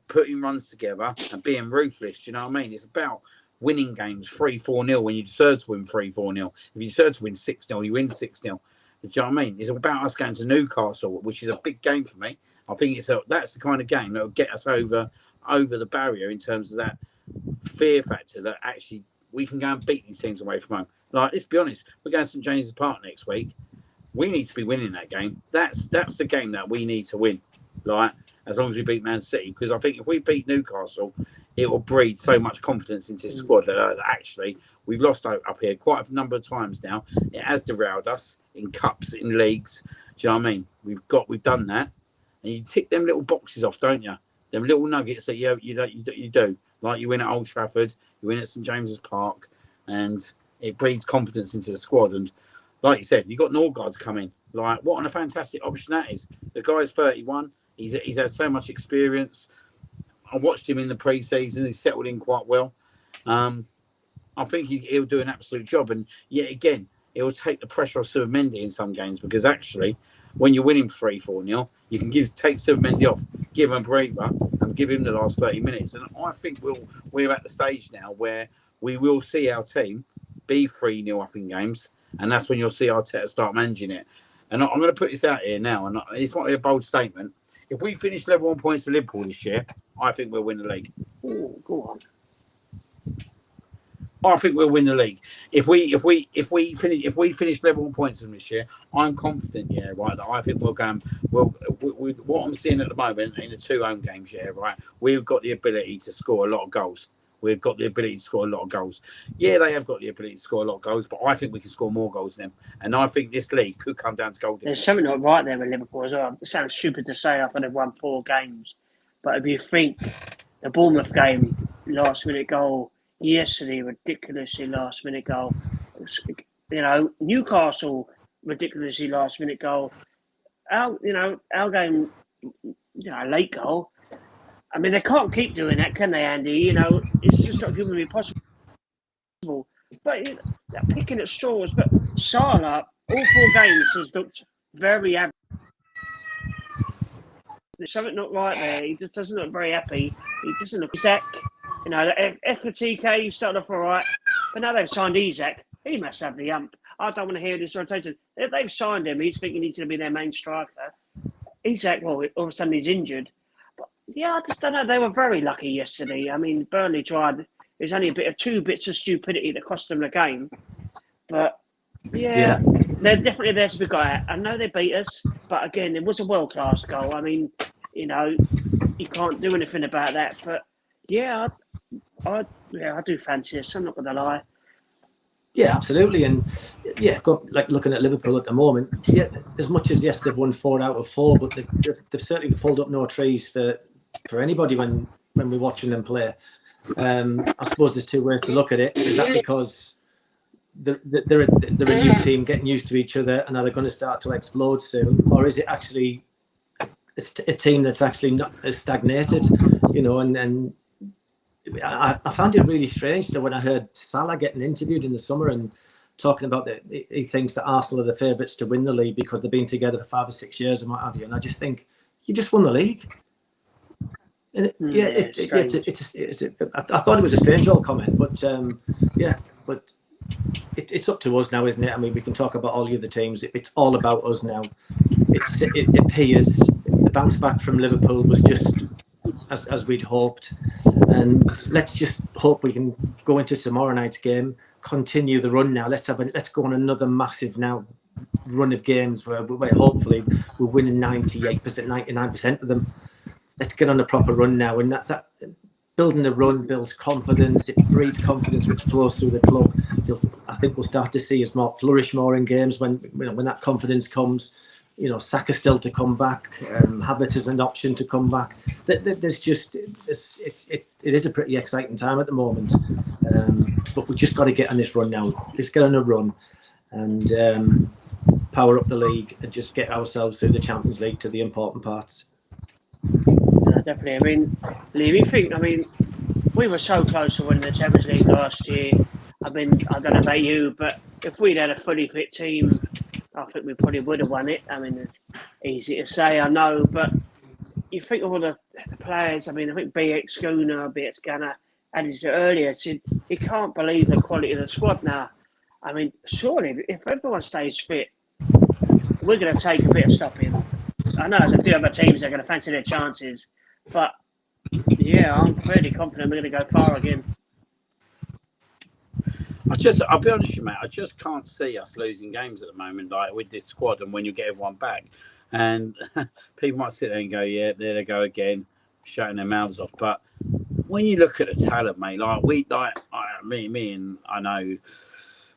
putting runs together and being ruthless. Do you know what I mean? It's about winning games 3-4-0 when you deserve to win 3-4-0. If you deserve to win 6-0, you win 6-0. Do you know what I mean? It's about us going to Newcastle, which is a big game for me. I think that's the kind of game that will get us over the barrier in terms of that fear factor that actually we can go and beat these teams away from home. Like, let's be honest, we're going to St James's Park next week. We need to be winning that game. That's the game that we need to win. Like, as long as we beat Man City, because I think if we beat Newcastle, it will breed so much confidence into the squad that actually we've lost up here quite a number of times now. It has derailed us in cups, in leagues. Do you know what I mean? We've done that, and you tick them little boxes off, don't you? Them little nuggets that you do. Like you win at Old Trafford, you win at St James's Park, and it breeds confidence into the squad. And like you said, you got Norgard coming. Like, what a fantastic option that is. The guy's 31. He's had so much experience. I watched him in the pre-season. He's settled in quite well. I think he'll do an absolute job. And yet again, it will take the pressure off Zubi in some games, because actually, when you're winning 3-4-0, you can take Zubi off, give him a breather, and give him the last 30 minutes. And I think we're at the stage now where we will see our team be 3-0 up in games, and that's when you'll see Arteta start managing it. And I'm going to put this out here now, and it's not a bold statement. If we finish level on points to Liverpool this year, I think we'll win the league. Oh, go on. I think we'll win the league. If we finish level on points in this year, I'm confident, right, that I think we'll go. What I'm seeing at the moment in the 2 home games, right, we've got the ability to score a lot of goals. We've got the ability to score a lot of goals. Yeah, they have got the ability to score a lot of goals, but I think we can score more goals than them. And I think this league could come down to goal difference. There's something not right there with Liverpool as well. It sounds stupid to say after they've won 4 games, but if you think the Bournemouth game, last minute goal, yesterday, ridiculously last minute goal, Newcastle, ridiculously last minute goal, our game, late goal. I mean, they can't keep doing that, can they, Andy? It's just not humanly possible. But they're picking at straws. But Salah, all 4 games, has looked very average. There's something not right there. He just doesn't look very happy. He doesn't look Isaac. Ekatike started off all right. But now they've signed Isaac. He must have the ump. I don't want to hear this rotation. If they've signed him, he's thinking he's going to be their main striker. Isaac, well, all of a sudden he's injured. Yeah, I just don't know. They were very lucky yesterday. I mean, Burnley tried. There's only 2 bits of stupidity that cost them the game. But, yeah, they're definitely there to be got at. I know they beat us, but again, it was a world-class goal. I mean, you can't do anything about that. But, yeah, I do fancy us. I'm not going to lie. Yeah, absolutely. And, looking at Liverpool at the moment, as much as, yes, they've won 4 out of 4, but they've certainly pulled up no trees for anybody when we're watching them play. I suppose there's 2 ways to look at it. Is that because they're a new team getting used to each other, and are they going to start to explode soon? Or is it actually a team that's actually not stagnated, and I found it really strange that when I heard Salah getting interviewed in the summer and talking about that he thinks that Arsenal are the favourites to win the league because they've been together for 5 or 6 years and what have you. And I just think, you just won the league. And I thought it was a strange old comment, but it's up to us now, isn't it? I mean, we can talk about all the other teams. It's all about us now. It appears the bounce back from Liverpool was just as we'd hoped, and let's just hope we can go into tomorrow night's game, continue the run now. Let's go on another massive now run of games where hopefully we're winning 98%, 99% of them. Let's get on a proper run now, and that building the run builds confidence. It breeds confidence, which flows through the club. I think we'll start to see us flourish more in games when that confidence comes. you know, Saka still to come back. Havertz is an option to come back. There's just it is a pretty exciting time at the moment. But we've just got to get on this run now. Let's get on a run and power up the league and just get ourselves through the Champions League to the important parts. Definitely. I mean, Lee, we were so close to winning the Champions League last year. I mean, I don't know about you, but if we'd had a fully fit team, I think we probably would have won it. I mean, it's easy to say, I know, but you think of all the players. I mean, I think BX Gunnar, BX Gunnar, added it earlier, said he can't believe the quality of the squad now. I mean, surely, if everyone stays fit, we're going to take a bit of stopping. I know there's a few other teams that are going to fancy their chances, but yeah, I'm fairly confident we're going to go far again. I'll be honest with you, mate. I just can't see us losing games at the moment, like with this squad, and when you get everyone back. And people might sit there and go, "Yeah, there they go again, shutting their mouths off." But when you look at the talent, mate, me, and I know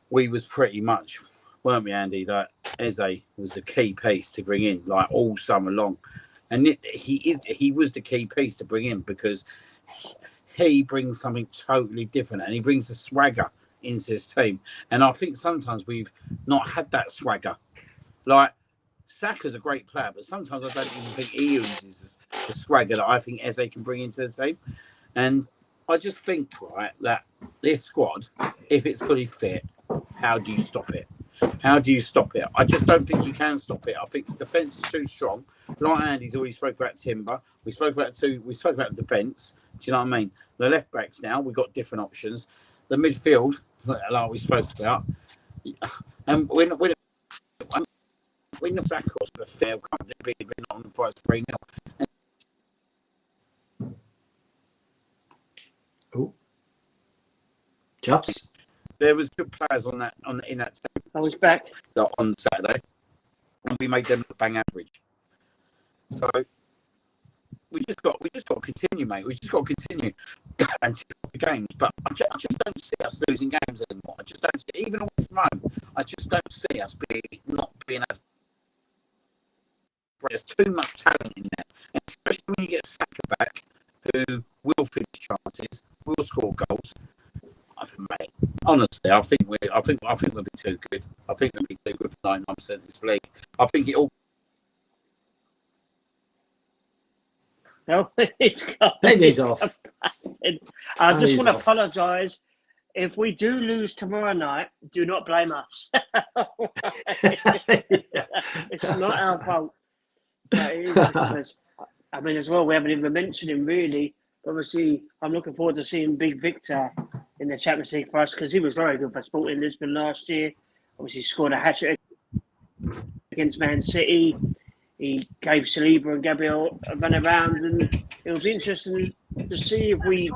we was pretty much, weren't we, Andy? That Eze was the key piece to bring in, like all summer long, and he was the key piece to bring in because he brings something totally different, and he brings the swagger into this team. And I think sometimes we've not had that swagger. Like Saka's a great player, but sometimes I don't even think he uses the swagger that I think Eze can bring into the team. And I just think, right, that this squad, if it's fully fit, how do you stop it? How do you stop it? I just don't think you can stop it. I think the defence is too strong. Like Andy's already spoke about Timber. We spoke about the defence. Do you know what I mean? The left backs now, we've got different options. The midfield, like we spoke about, and we're not back across the fair. Can't be on the price 3-0. Oh, Chops. There was good players in that team. I was back On Saturday, and we made them bang average. So we just got to continue, mate. We just got to continue and take the games. But I just don't see us losing games anymore. I just don't see, even away from home. I just don't see us not being as. There's too much talent in there, and especially when you get Saka back, who will finish chances, will score goals. Mate, honestly, I think we'll be too good. I think we'll be too good for 99% of this league. I think it all. No, it's got. He's off. I just want to apologise. If we do lose tomorrow night, do not blame us. It's not our fault. Because, I mean, as well, we haven't even mentioned him really. Obviously, I'm looking forward to seeing Big Victor in the Champions League for us because he was very good for Sporting Lisbon last year. Obviously, scored a hat-trick against Man City. He gave Saliba and Gabriel a run around, and it was interesting to see if we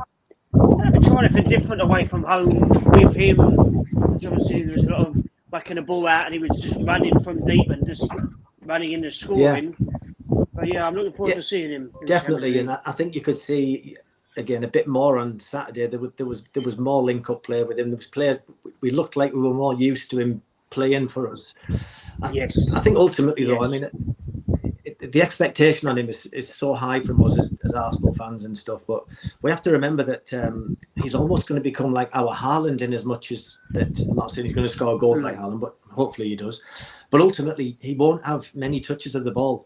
tried anything different away from home with him. Because obviously, there was a lot of whacking the ball out, and he was just running from deep and just running into scoring. Yeah. But yeah, I'm looking forward to seeing him. Definitely, and I think you could see again a bit more on Saturday. There was more link-up play with him. There was players. We looked like we were more used to him playing for us. Yes. I think ultimately, though, I mean, the expectation on him is so high from us as Arsenal fans and stuff. But we have to remember that he's almost going to become like our Haaland in as much as that. I'm not saying he's going to score goals like Haaland, but hopefully he does. But ultimately, he won't have many touches of the ball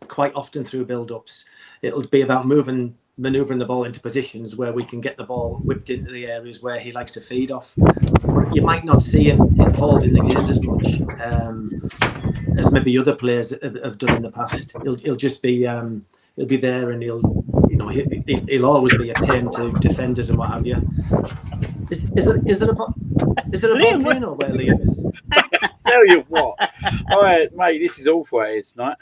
quite often through build-ups. It'll be about manoeuvring the ball into positions where we can get the ball whipped into the areas where he likes to feed off. You might not see him involved in the games as much as maybe other players have done in the past. He'll just be he'll be there, and he'll always be a pain to defenders and what have you. Is there a volcano where Liam is? Tell you what, all right, mate, this is awful out here tonight.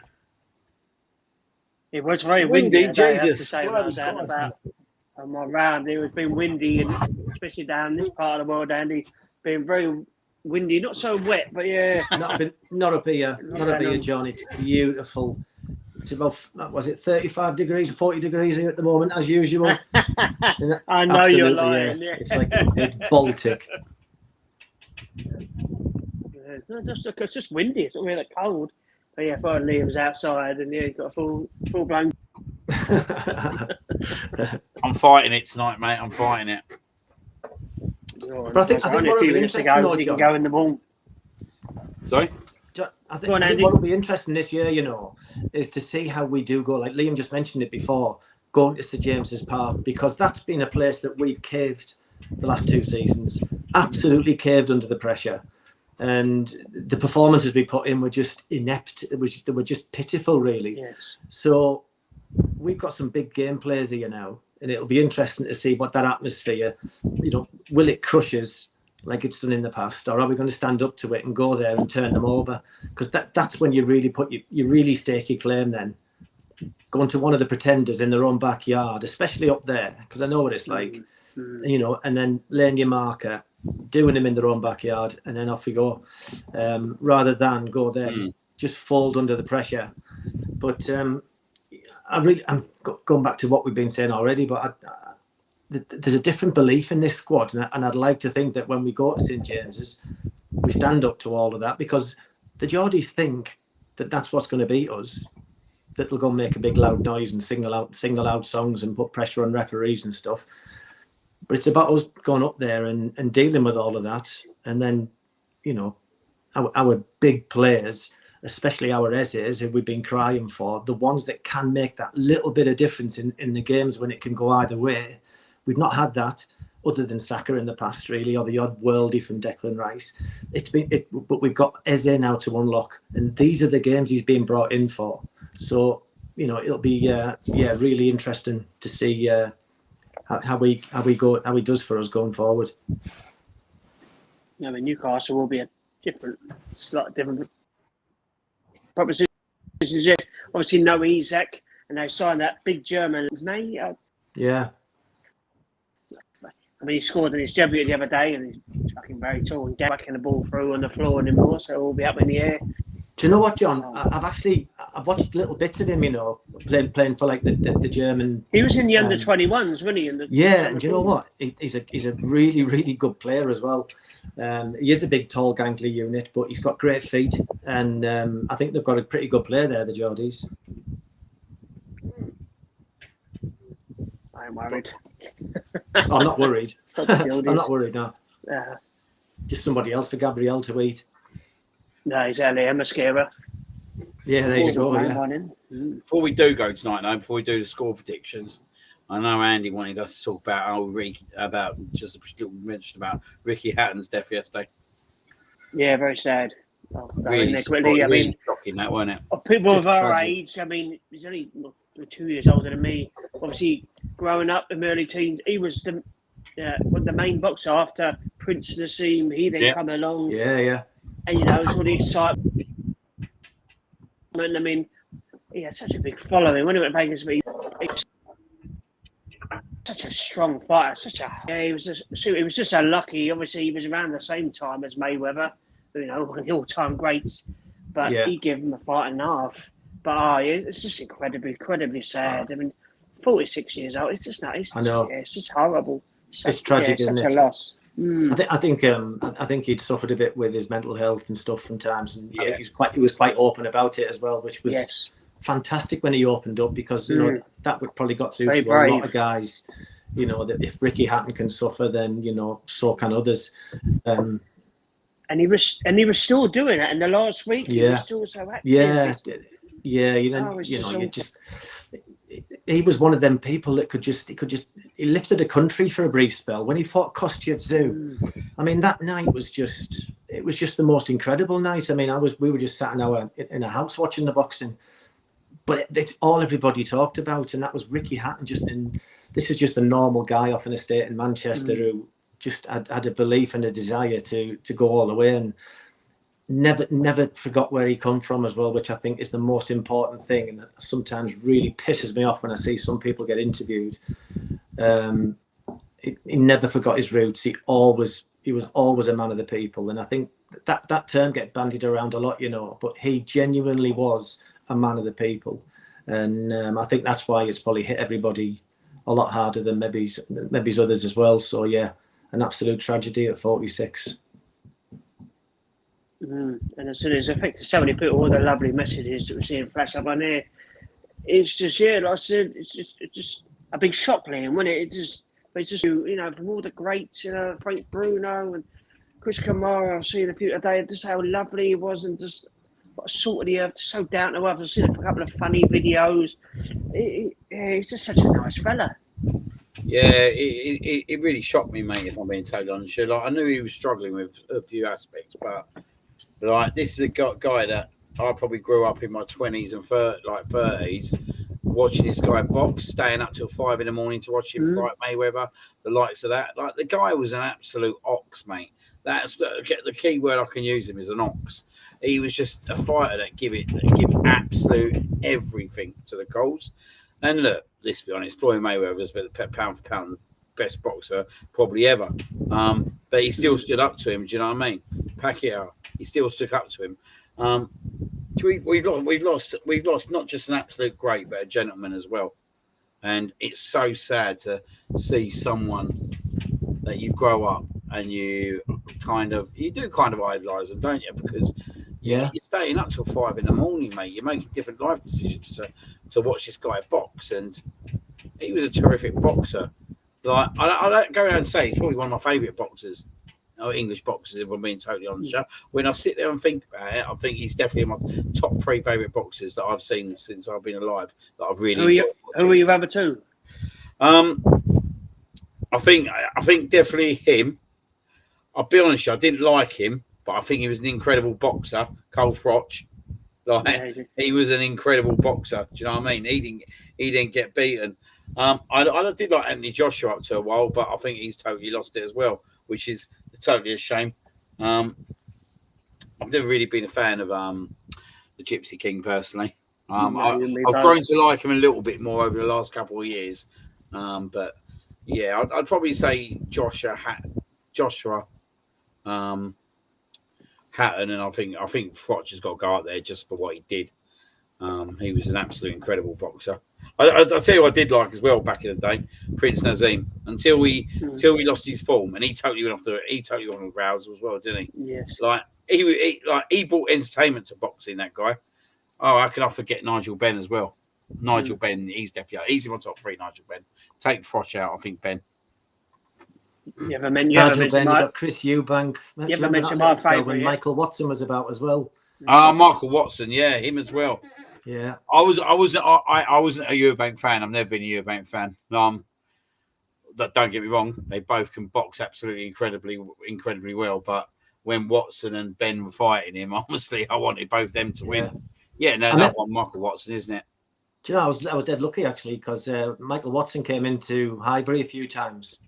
It was very windy. Jesus. When I was out and about on my round, it was been windy, and especially down this part of the world, Andy, being very windy. Not so wet, but yeah. Not up here, John. It's beautiful. It's about, was it 35 degrees or 40 degrees here at the moment, as usual? I know you're lying. Yeah. It's like it's Baltic. It's just windy. It's not really cold. But yeah, Brian Liam's outside, and yeah, he's got a full blown. I'm fighting it tonight, mate. I'm fighting it. But I think only a few minutes to go. You can go in the ball. Sorry? I think what will be interesting this year, is to see how we do go. Like Liam just mentioned it before, going to St James's Park, because that's been a place that we've caved the last 2 seasons. Absolutely caved under the pressure. And the performances we put in were just inept. They were just pitiful, really. Yes. So we've got some big game players here now, and it'll be interesting to see what that atmosphere, will it crush us like it's done in the past, or are we going to stand up to it and go there and turn them over? Because that's when you really you really stake your claim then. Going to one of the pretenders in their own backyard, especially up there, because I know what it's like, and then laying your marker, doing them in their own backyard, and then off we go, rather than go there, just fold under the pressure. But I'm going back to what we've been saying already, but there's a different belief in this squad, and I'd like to think that when we go to St James's, we stand up to all of that, because the Geordies think that that's what's going to beat us, that they'll go and make a big loud noise and sing the loud songs and put pressure on referees and stuff. But it's about us going up there and dealing with all of that, and then our big players, especially our Ezes, who we've been crying for, the ones that can make that little bit of difference in the games when it can go either way. We've not had that other than Saka in the past, really, or the odd worldie from Declan Rice. But we've got Eze now to unlock, and these are the games he's being brought in for. So it'll be really interesting to see how he does for us going forward. I mean, Newcastle will be a slightly different proposition. Obviously, no Isak, and they signed that big German May. Yeah. I mean, he scored in his debut the other day, and he's fucking very tall and whacking the ball through on the floor anymore, so he'll be up in the air. Do you know what, John? I've watched little bits of him, playing for like the German. He was in the under 21s, wasn't he? And do you know what? He's a really, really good player as well. He is a big, tall, gangly unit, but he's got great feet, and I think they've got a pretty good player there, the Geordies. I'm worried. I'm not worried. I'm not worried, no. Yeah. Just somebody else for Gabriel to eat. No, he's only a mascara. Yeah, there you go. Yeah. Before we do go tonight, though, before we do the score predictions, I know Andy wanted us to talk about mentioned about Ricky Hatton's death yesterday. Yeah, very sad. Really shocking, that, wasn't it? People of our age, I mean, he's only 2 years older than me. Obviously, growing up in the early teens, he was the main boxer after Prince Nassim. He then come along. Yeah. And it's all the excitement. I mean, he had such a big following when he went to Vegas. Such a strong fighter. He was just so lucky. Obviously, he was around the same time as Mayweather, one of the all-time greats. But he gave him a fight and a half. But it's just incredibly sad. I mean, 46 years old. It's just not. I know. It's just horrible. It's tragic, isn't it? Such a loss. I think he'd suffered a bit with his mental health and stuff sometimes, and I think he was quite open about it as well, which was fantastic when he opened up, because that would probably got through to a lot of guys. That if Ricky Hatton can suffer, then so can others. And he was still doing it in the last week. He was still so active. He was one of them people that he lifted a country for a brief spell when he fought Kostyantzu. I mean, that night was just the most incredible night. I mean, we were just sat in a house watching the boxing, but it's all everybody talked about, and that was Ricky Hatton. This is just a normal guy off an estate in Manchester who just had a belief and a desire to go all the way, and never forgot where he come from as well, which I think is the most important thing, and sometimes really pisses me off when I see some people get interviewed. He never forgot his roots. He was always a man of the people, and I think that term gets bandied around a lot, but he genuinely was a man of the people, and I think that's why it's probably hit everybody a lot harder than maybe others as well. So yeah, an absolute tragedy at 46. And it's affected so many people. All the lovely messages that we're seeing flash up on there. It's just, like I said, it's just a big shock, Liam, wasn't it? It's just from all the greats, Frank Bruno and Chris Kamara. I've seen a few today. Just how lovely he was, and just what a salt of the earth, so down to earth. I've seen a couple of funny videos. He's just such a nice fella. Yeah, it really shocked me, mate, if I'm being totally honest. Like, I knew he was struggling with a few aspects, but like, this is a guy that I probably grew up in my 20s and 30s, watching this guy box, staying up till 5 a.m. to watch him fight Mayweather, the likes of that. Like, the guy was an absolute ox, mate. That's the key word I can use him is an ox. He was just a fighter that give absolute everything to the cause. And look, let's be honest, Floyd Mayweather has been pound for pound the best boxer probably ever. But he still stood up to him. Do you know what I mean? Pacquiao, he still stuck up to him. We've lost not just an absolute great, but a gentleman as well. And it's so sad to see someone that you grow up and you do kind of idolise them, don't you? Because you're staying up till 5 a.m, mate. You're making different life decisions to watch this guy box, and he was a terrific boxer. Like, I go around and say he's probably one of my favourite boxers, or English boxers, if I'm being totally honest. When I sit there and think about it, I think he's definitely my top 3 favourite boxers that I've seen since I've been alive. That I've really enjoyed. Who are your other 2? I think definitely him. I'll be honest, I didn't like him, but I think he was an incredible boxer, Cole Froch. Like, he was an incredible boxer. Do you know what I mean? He didn't get beaten. I did like Anthony Joshua up to a while, but I think he's totally lost it as well, which is totally a shame. I've never really been a fan of the Gypsy King personally. I've grown to like him a little bit more over the last couple of years. But yeah, I'd probably say Joshua Hatton, and I think Froch has got to go out there just for what he did. He was an absolute incredible boxer. I'll tell you what I did like as well back in the day, Prince Nazim, until he lost his form, and he totally went off the rails as well, didn't he? Yes. Like he brought entertainment to boxing, that guy. Oh, how can I forget Nigel Benn as well? Nigel Benn, he's definitely in my top 3. Nigel Benn. Take Froch out, I think Ben. You ever mentioned Chris Eubank. You ever mentioned my favourite? When Michael Watson was about as well. Michael Watson, yeah, him as well. Yeah, I wasn't a Eubank fan. I've never been a Eubank fan. Don't get me wrong; they both can box absolutely incredibly well. But when Watson and Ben were fighting him, obviously I wanted both them to win. Yeah, that one, Michael Watson, isn't it? Do you know, I was dead lucky actually, because Michael Watson came into Highbury a few times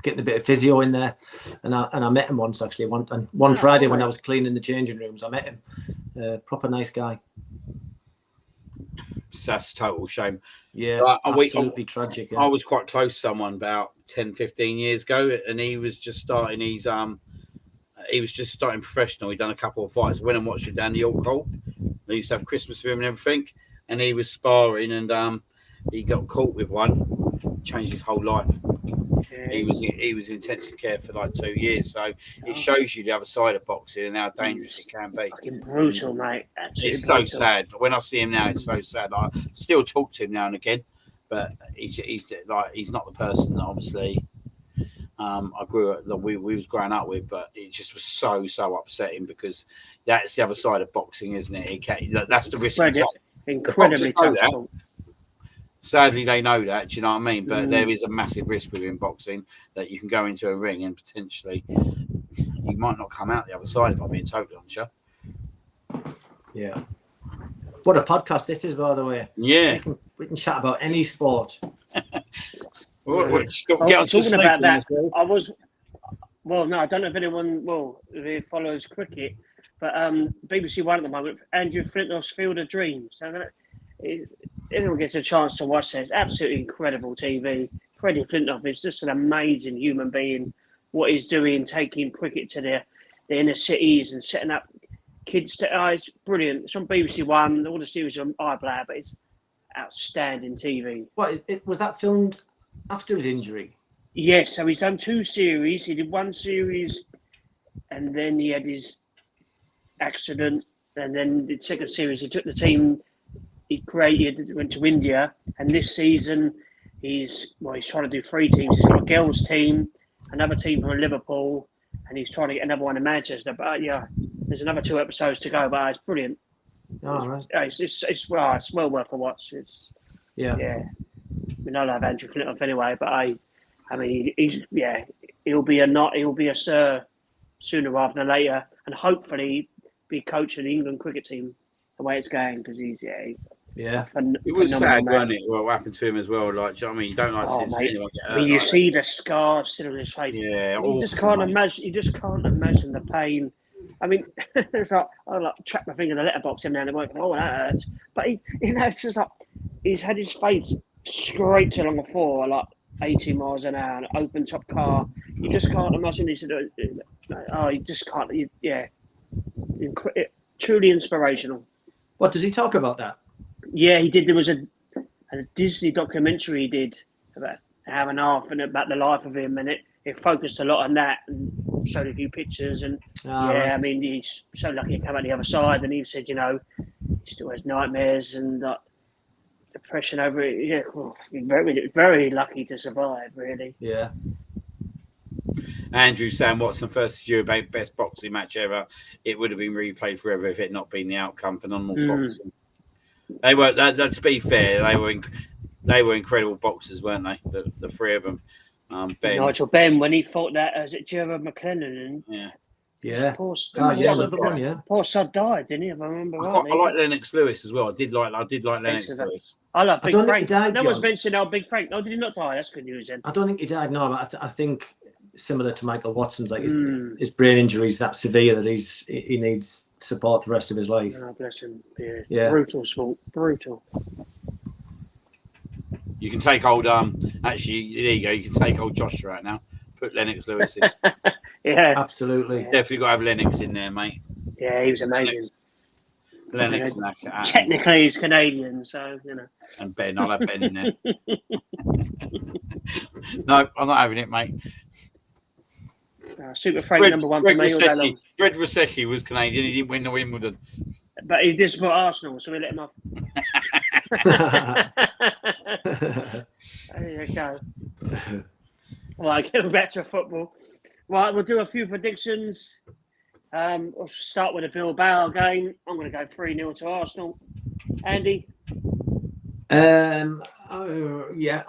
getting a bit of physio in there, and I met him once actually. One Friday when I was cleaning the changing rooms, I met him. Proper nice guy. That's a total shame. Yeah, absolutely tragic. Yeah. I was quite close to someone about 10, 15 years ago, and he was just starting professional. He'd done a couple of fights. I went and watched him down the York Hall. They used to have Christmas with him and everything, and he was sparring, and he got caught with one, changed his whole life. Yeah. He was in intensive care for like 2 years, so it shows you the other side of boxing and how dangerous it can be. Fucking brutal, mate. Absolutely it's so sad. When I see him now, it's so sad. I still talk to him now and again, but he's not the person that obviously I grew up that we was growing up with. But it just was so upsetting, because that's the other side of boxing, isn't it? That's the risk. Incredibly tough. Sadly, they know that. Do you know what I mean? But there is a massive risk within boxing that you can go into a ring and potentially you might not come out the other side, if I'm being totally honest. Yeah. What a podcast this is, by the way. Yeah. We can chat about any sport. Talking about that, I don't know if anyone follows cricket, but BBC One at the moment, Andrew Flintoff's Field of Dreams. So everyone gets a chance to watch that. It's absolutely incredible TV. Freddie Flintoff is just an amazing human being. What he's doing, taking cricket to the inner cities and setting up kids. It's brilliant. It's on BBC One. All the series are on iPlayer, but it's outstanding TV. Was that filmed after his injury? Yes. So he's done 2 series. He did 1 series, and then he had his accident, and then the second series he took the team he created, went to India, and this season he's trying to do 3 teams. He's got a girls team, another team from Liverpool, and he's trying to get another one in Manchester. But there's another 2 episodes to go, but it's brilliant. Right. It's well worth a watch. I mean, I love Andrew Flintoff anyway, but I mean, he'll be a Sir sooner rather than later, and hopefully be coaching the England cricket team the way it's going, because he's it was sad, wasn't it? What happened to him as well? Like, do you know what I mean? You don't like seeing anyone get hurt. I mean, you see the scars still on his face. Yeah, you just can't imagine. You just can't imagine the pain. I mean, it's like I trap my finger in the letterbox in there and working. Oh, that hurts. But it's just like he's had his face scraped along the floor like 80 miles an hour, an open top car. You just can't imagine. He said, you just can't. Truly inspirational. What does he talk about that? Yeah, he did. There was a Disney documentary he did about an hour and a half and about the life of him, and it focused a lot on that and showed a few pictures. And I mean, he's so lucky to come out the other side. And he said, he still has nightmares and depression over it. Yeah, very, very lucky to survive, really. Yeah. Andrew, Sam Watson versus Europe, best boxing match ever. It would have been replayed forever if it had not been the outcome. Phenomenal boxing. They were. Let's be fair. They were incredible boxers, weren't they? The 3 of them. Nigel Benn, when he fought that, was it Gerard McLennan? Yeah. Poor sod died, didn't he? If I remember right. I like Lennox Lewis as well. I did like Lennox Lewis. I love Big Frank. Died, no one's mentioned Big Frank. No, did he not die? That's good news then. I don't think he died. No, but I think similar to Michael Watson, like his brain injury is that severe that he needs support the rest of his life. Oh, bless him. Yeah. Brutal sport. Brutal. You can take old actually there you go, you can take old Joshua out now. Put Lennox Lewis in. Yeah. Absolutely. Definitely gotta have Lennox in there, mate. Yeah, he was amazing. Lennox technically he's Canadian, so And Ben, I'll have Ben in there. No, I'm not having it, mate. Super Frank number 1 for me. Fred Rosecki was Canadian. He didn't win the Wimbledon. But he did support Arsenal, so we let him off. There you go. Right, getting back to football. Right, we'll do a few predictions. We'll start with the Bilbao game. I'm going to go 3-0 to Arsenal. Andy? I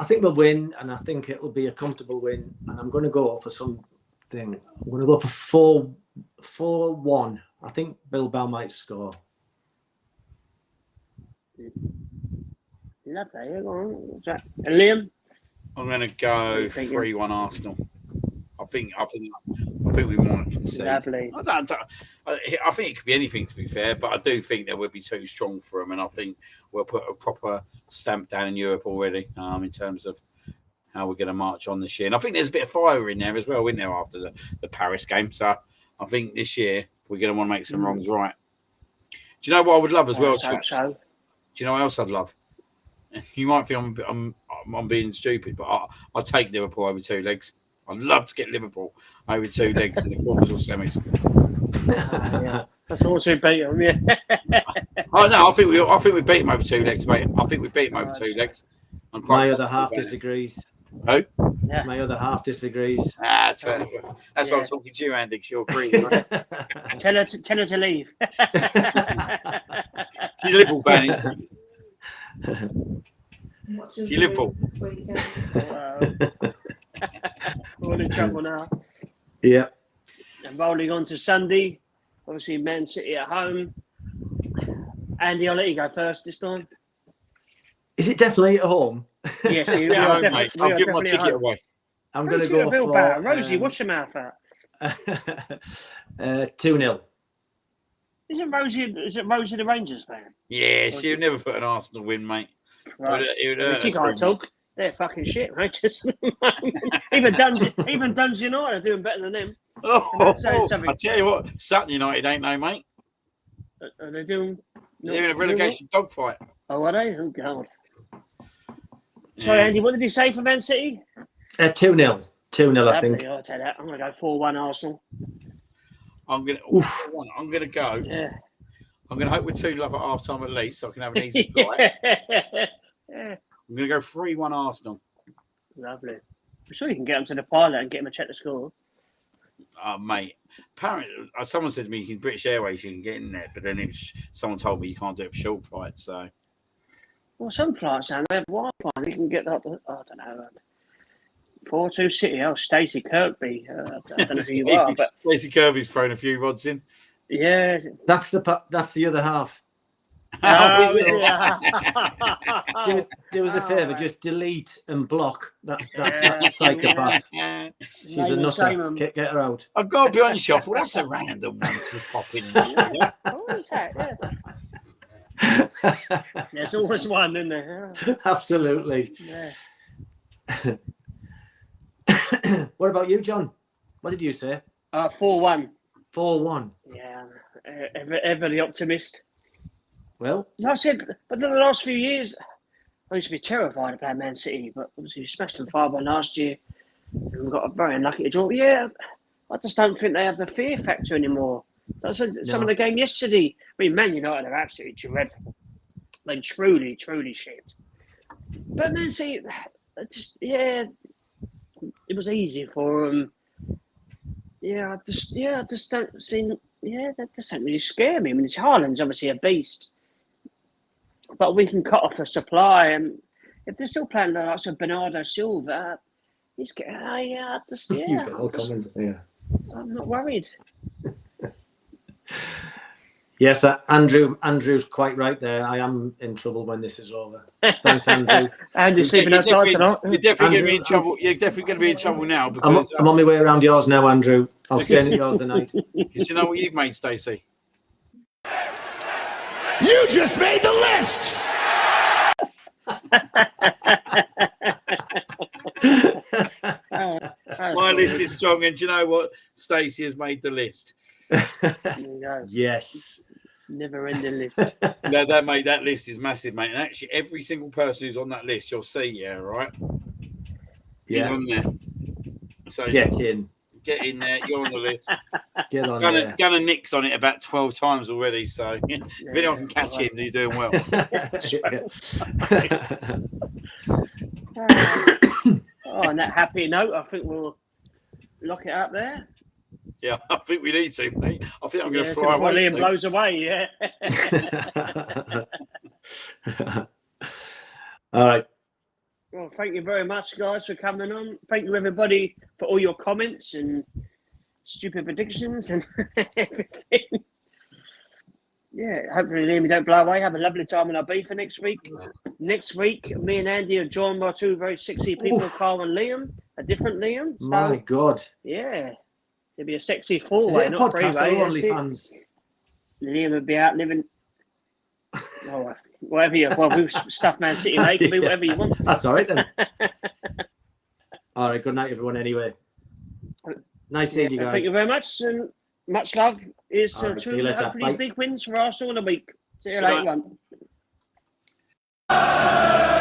think we'll win, and I think it'll be a comfortable win. And I'm going to go for something. I'm going to go for 4-1. I think Bilbao might score. Love that. And Liam? I'm going to go 3-1 Arsenal. I think we might concede. Lovely. I think it could be anything, to be fair, but I do think they will be too strong for them, and I think we'll put a proper stamp down in Europe already in terms of how we're going to march on this year. And I think there's a bit of fire in there as well, isn't there, after the Paris game? So I think this year we're going to want to make some wrongs right. Do you know what I would love as well, chaps? Do you know what else I'd love? You might think I'm being stupid, but I'll take Liverpool over 2 legs. I'd love to get Liverpool over 2 legs in the quarters or semis. That's also beat them, yeah. Oh no, I think we beat them over 2 legs, mate. I think we beat them over 2 legs. My other half disagrees. Who? Yeah. My other half disagrees. That's why I'm talking to you, Andy, because you're agreeing, right? Tell her to leave. She's Liverpool fan. She's Liverpool. We're all in trouble now. Yeah. And rolling on to Sunday, obviously Man City at home. Andy, I'll let you go first this time. Is it definitely at home? Yes, I'll give my ticket away. I'm going to go for Rosie. Wash your mouth out. 2-0. Is it Rosie the Rangers fan? Yeah, she'll never put an Arsenal win, mate. She can't talk. They're fucking shit, right? even Duns United are doing better than them. I tell you what, Sutton United ain't no, mate. Are they doing? They're in a relegation dogfight. Oh, are they? Oh, God. Sorry, Andy, what did you say for Man City? 2-0. 2-0, I think. I'll tell you that. I'm going to go 4-1 Arsenal. I'm gonna go. Yeah. I'm gonna hope we're 2-0 at half time at least, so I can have an easy flight. Yeah. I'm gonna go 3-1 Arsenal. Lovely. I'm sure you can get them to the pilot and get them a check to score. Mate, apparently someone said to me, you can British Airways, you can get in there, but then someone told me you can't do it for short flights. So, Well, some flights now they have Wi-Fi. And you can get that. I don't know. 4-2 City. Oh, Stacey Kirkby. I don't know who you are, but Stacey Kirby's thrown a few rods in. yeah. That's the other half. Oh, Do us a favour, just delete and block that psychopath. She's a nutter. Get her out. I've got to be honest, Shuffle. That's a random one to pop in. What is that? Yeah. There's always one, isn't there? Absolutely. Yeah. What about you, John? What did you say? 4-1. 4-1. Yeah. Ever the optimist. Well, I said, but in the last few years, I used to be terrified of playing Man City, but obviously we smashed them 5-1 last year, and we got very unlucky to draw. Yeah, I just don't think they have the fear factor anymore. Some of the game yesterday, I mean, Man United are absolutely dreadful. Like, truly, truly shit. But Man City, it was easy for them. I just don't see. Yeah, that doesn't really scare me. I mean, Haaland's obviously a beast. But we can cut off the supply, and if they're still playing the likes of Bernardo Silva, he's getting. I'm not worried. Yes, Andrew's quite right there. I am in trouble when this is over. Thanks, Andrew. And you're sleeping outside tonight. You're definitely going to be in trouble. You're definitely going to be in trouble now. Because I'm on my way around yours now, Andrew. I'll stay in yours tonight. Because you know what you've made, Stacey? You just made the list. My list is strong, and do you know what? Stacey has made the list. Yes. Never ending list. No, that list is massive, mate. And actually, every single person who's on that list, you'll see, right? Yeah. He's on there. So get in there. You're on the list. Get on there. Gunner Nick's on it about 12 times already. So if anyone can catch him, then you're doing well. On that happy note, I think we'll lock it up there. Yeah, I think we need to, mate. I think I'm going to fly away. Liam blows away, yeah. All right. Well, thank you very much, guys, for coming on. Thank you, everybody, for all your comments and stupid predictions and everything. Yeah, hopefully Liam, you don't blow away. Have a lovely time in Ibiza next week. Next week, me and Andy are joined by two very sexy people, Carl and Liam, a different Liam. So, my God. Yeah. It'd be a sexy four-way, Is it a not podcast three-way. or only fans? Liam would be out living... Oh, whatever you... Well, we've stuffed Man City, mate. It can be whatever you want. That's all right, then. All right, good night, everyone, anyway. Nice seeing you guys. Thank you very much, and much love. Here's to two hopefully Bye. big wins for Arsenal a week. See you later on.